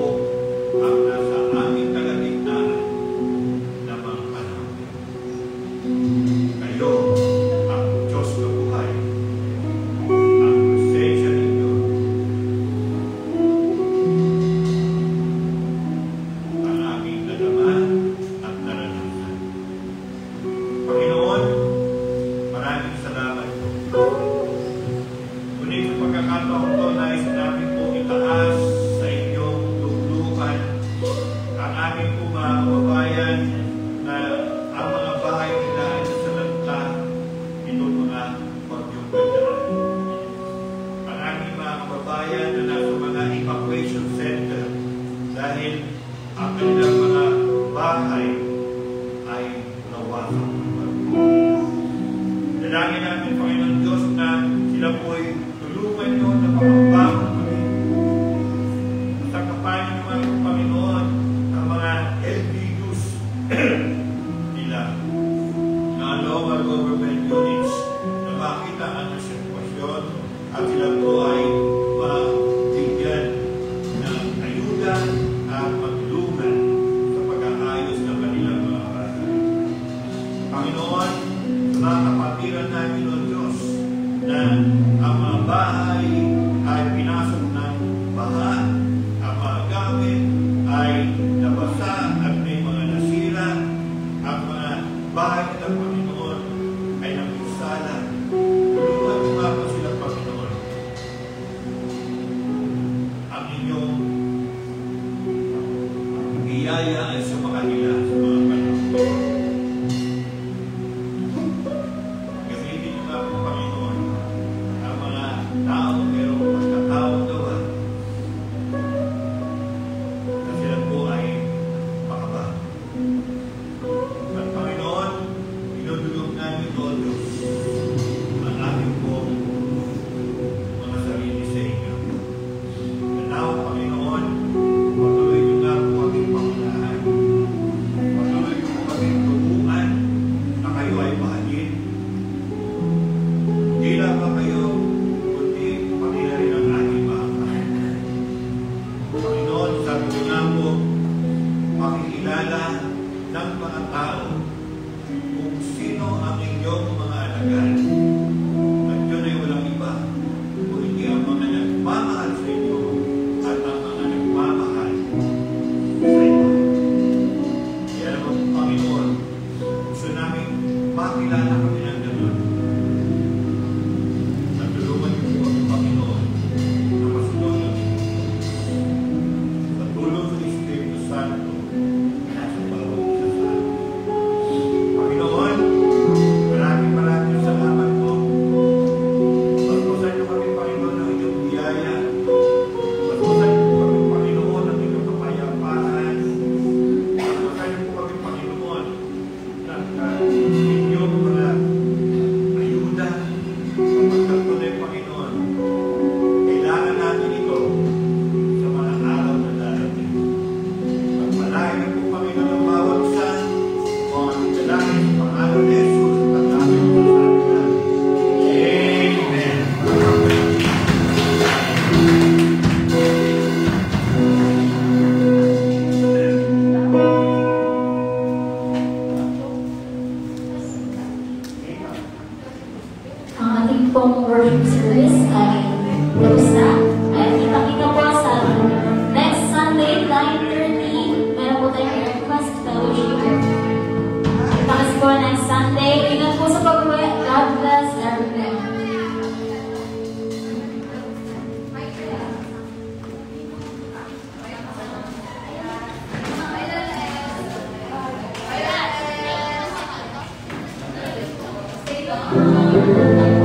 ang nasa aming kalagitnaan ng mga panahon. Kayo ang Diyos na buhay. Ang presensya ninyo ang aming nadama at naranasan. Panginoon, maraming salamat po. Ngunit sa pagkakataon ito, nais namin po itaas sa inyong lugluhan ang aming po mga kababayan na ang mga bahay nila ay nasalanta itong mga bagyong ganyan. Ang aming mga kababayan na nasa mga evacuation center dahil ang kanilang mga bahay ay nawasak. Dalangin namin, Panginoon Diyos, na sila po ay tulungan nyo na pagbabangon kami. Masakapan nyo naman, Panginoon, ang mga LGUs nila na local government units na makita ang sitwasyon at sila po ay mabigyan ng ayuda at matulungan sa pag-aayos ng kanilang mga bahay. Panginoon, sa mga kapatiran namin o Diyos na ang mga bahay ay pinasok ng baha, ang mga gamit ay nabasa at may mga nasira, ang mga bahay ng Panginoon ay napinsala. Tulungan mo nga po sila, Panginoon. Ang inyong biyaya ay sa mga nila sa mga panahon. Gamitin niyo nga po, Panginoon, ang mga tao pong worship service ay tapos na. Ay kita-kita po sa next Sunday, 9:30. Meron po tayong request fellowship. Kita kasi po next Sunday. Ingat po sa pag-uwi. God bless everyone. Thank you.